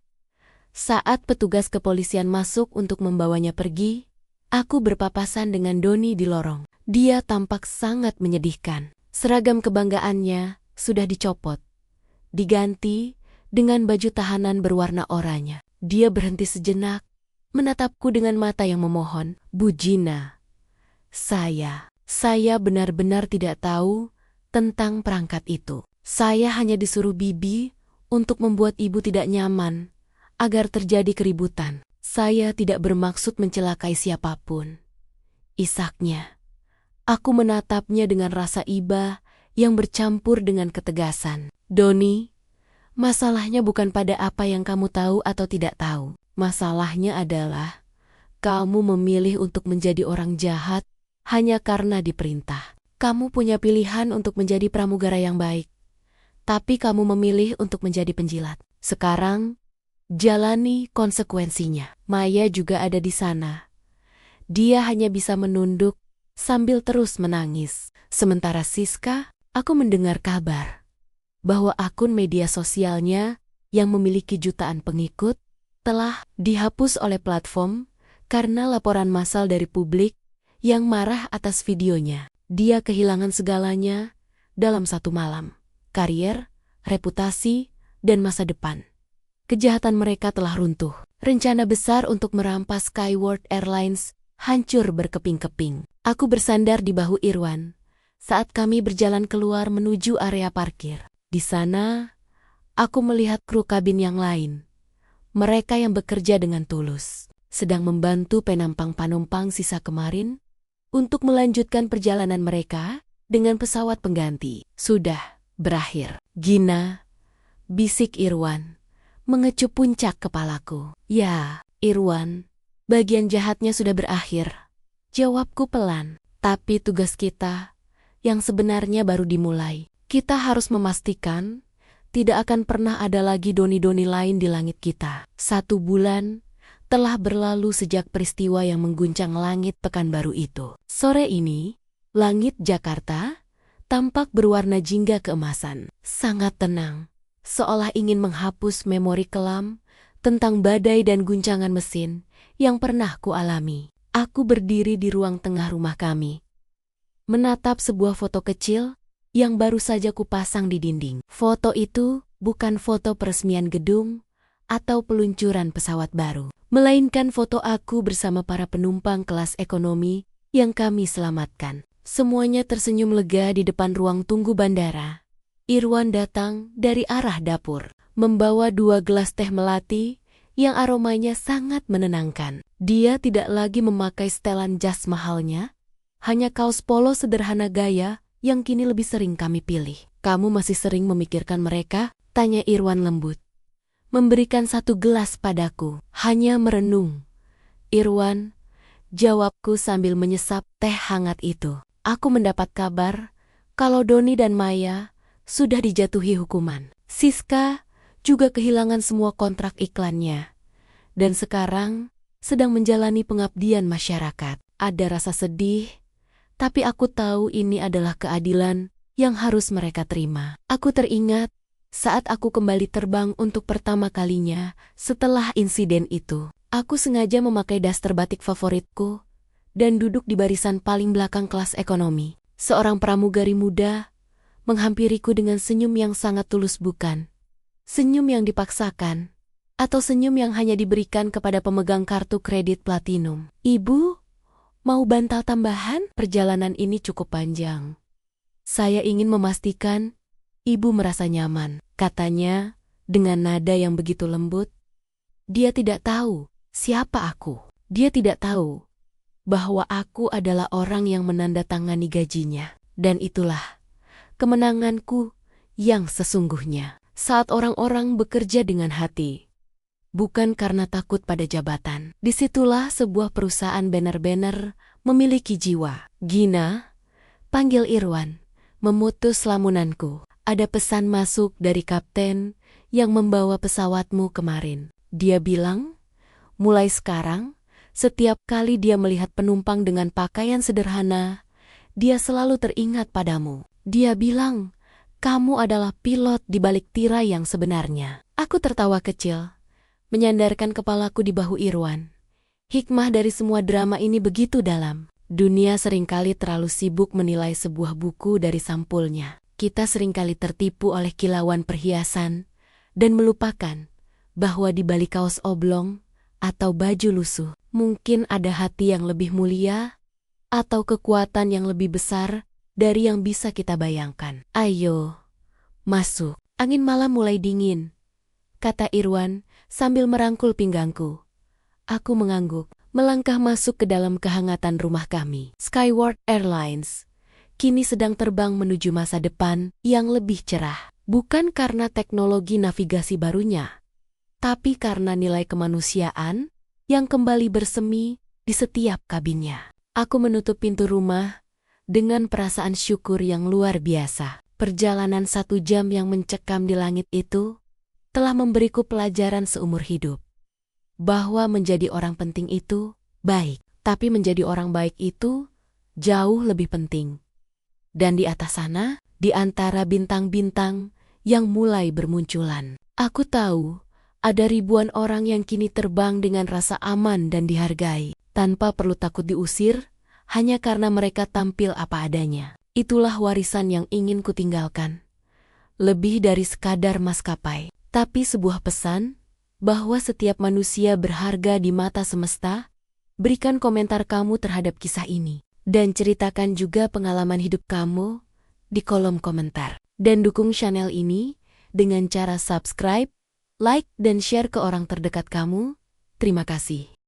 Saat petugas kepolisian masuk untuk membawanya pergi, aku berpapasan dengan Doni di lorong. Dia tampak sangat menyedihkan. Seragam kebanggaannya sudah dicopot, diganti dengan baju tahanan berwarna oranye. Dia berhenti sejenak, menatapku dengan mata yang memohon. Bu Gina, saya benar-benar tidak tahu tentang perangkat itu. Saya hanya disuruh Bibi untuk membuat ibu tidak nyaman, agar terjadi keributan. Saya tidak bermaksud mencelakai siapapun. Isaknya. Aku menatapnya dengan rasa iba yang bercampur dengan ketegasan. Doni, masalahnya bukan pada apa yang kamu tahu atau tidak tahu. Masalahnya adalah kamu memilih untuk menjadi orang jahat hanya karena diperintah. Kamu punya pilihan untuk menjadi pramugara yang baik, tapi kamu memilih untuk menjadi penjilat. Sekarang, jalani konsekuensinya. Maya juga ada di sana. Dia hanya bisa menunduk sambil terus menangis. Sementara Siska, aku mendengar kabar bahwa akun media sosialnya yang memiliki jutaan pengikut telah dihapus oleh platform karena laporan massal dari publik yang marah atas videonya. Dia kehilangan segalanya dalam satu malam. Karier, reputasi, dan masa depan. Kejahatan mereka telah runtuh. Rencana besar untuk merampas Skyward Airlines hancur berkeping-keping. Aku bersandar di bahu Irwan saat kami berjalan keluar menuju area parkir. Di sana, aku melihat kru kabin yang lain. Mereka yang bekerja dengan tulus, sedang membantu penumpang-penumpang sisa kemarin untuk melanjutkan perjalanan mereka dengan pesawat pengganti. Sudah berakhir. Gina, bisik Irwan, mengecup puncak kepalaku. Ya, Irwan, bagian jahatnya sudah berakhir. Jawabku pelan, tapi tugas kita yang sebenarnya baru dimulai. Kita harus memastikan tidak akan pernah ada lagi doni-doni lain di langit kita. 1 bulan telah berlalu sejak peristiwa yang mengguncang langit Pekanbaru itu. Sore ini, langit Jakarta tampak berwarna jingga keemasan. Sangat tenang, seolah ingin menghapus memori kelam tentang badai dan guncangan mesin yang pernah kualami. Aku berdiri di ruang tengah rumah kami, menatap sebuah foto kecil yang baru saja kupasang di dinding. Foto itu bukan foto peresmian gedung atau peluncuran pesawat baru, melainkan foto aku bersama para penumpang kelas ekonomi yang kami selamatkan. Semuanya tersenyum lega di depan ruang tunggu bandara. Irwan datang dari arah dapur, membawa 2 gelas teh melati yang aromanya sangat menenangkan. Dia tidak lagi memakai setelan jas mahalnya, hanya kaos polo sederhana gaya yang kini lebih sering kami pilih. Kamu masih sering memikirkan mereka? Tanya Irwan lembut, memberikan 1 gelas padaku. Hanya merenung, Irwan, jawabku sambil menyesap teh hangat itu. Aku mendapat kabar kalau Doni dan Maya sudah dijatuhi hukuman. Siska juga kehilangan semua kontrak iklannya, dan sekarang sedang menjalani pengabdian masyarakat. Ada rasa sedih, tapi aku tahu ini adalah keadilan yang harus mereka terima. Aku teringat saat aku kembali terbang untuk pertama kalinya setelah insiden itu. Aku sengaja memakai daster batik favoritku dan duduk di barisan paling belakang kelas ekonomi. Seorang pramugari muda menghampiriku dengan senyum yang sangat tulus, bukan senyum yang dipaksakan, atau senyum yang hanya diberikan kepada pemegang kartu kredit platinum. Ibu, mau bantal tambahan? Perjalanan ini cukup panjang. Saya ingin memastikan ibu merasa nyaman, katanya dengan nada yang begitu lembut. Dia tidak tahu siapa aku. Dia tidak tahu bahwa aku adalah orang yang menandatangani gajinya. Dan itulah kemenanganku yang sesungguhnya. Saat orang-orang bekerja dengan hati, bukan karena takut pada jabatan. Disitulah sebuah perusahaan benar-benar memiliki jiwa. Gina, panggil Irwan, memutus lamunanku. Ada pesan masuk dari kapten yang membawa pesawatmu kemarin. Dia bilang, mulai sekarang, setiap kali dia melihat penumpang dengan pakaian sederhana, dia selalu teringat padamu. Dia bilang, kamu adalah pilot di balik tirai yang sebenarnya. Aku tertawa kecil, menyandarkan kepalaku di bahu Irwan. Hikmah dari semua drama ini begitu dalam. Dunia seringkali terlalu sibuk menilai sebuah buku dari sampulnya. Kita seringkali tertipu oleh kilauan perhiasan dan melupakan bahwa di balik kaos oblong atau baju lusuh, mungkin ada hati yang lebih mulia atau kekuatan yang lebih besar dari yang bisa kita bayangkan. Ayo, masuk. Angin malam mulai dingin, kata Irwan sambil merangkul pinggangku. Aku mengangguk, melangkah masuk ke dalam kehangatan rumah kami. Skyward Airlines kini sedang terbang menuju masa depan yang lebih cerah. Bukan karena teknologi navigasi barunya, tapi karena nilai kemanusiaan yang kembali bersemi di setiap kabinnya. Aku menutup pintu rumah dengan perasaan syukur yang luar biasa. Perjalanan 1 jam yang mencekam di langit itu telah memberiku pelajaran seumur hidup. Bahwa menjadi orang penting itu baik, tapi menjadi orang baik itu jauh lebih penting. Dan di atas sana, di antara bintang-bintang yang mulai bermunculan, aku tahu ada ribuan orang yang kini terbang dengan rasa aman dan dihargai, tanpa perlu takut diusir, hanya karena mereka tampil apa adanya. Itulah warisan yang ingin kutinggalkan. Lebih dari sekadar maskapai, tapi sebuah pesan bahwa setiap manusia berharga di mata semesta. Berikan komentar kamu terhadap kisah ini. Dan ceritakan juga pengalaman hidup kamu di kolom komentar. Dan dukung channel ini dengan cara subscribe, like, dan share ke orang terdekat kamu. Terima kasih.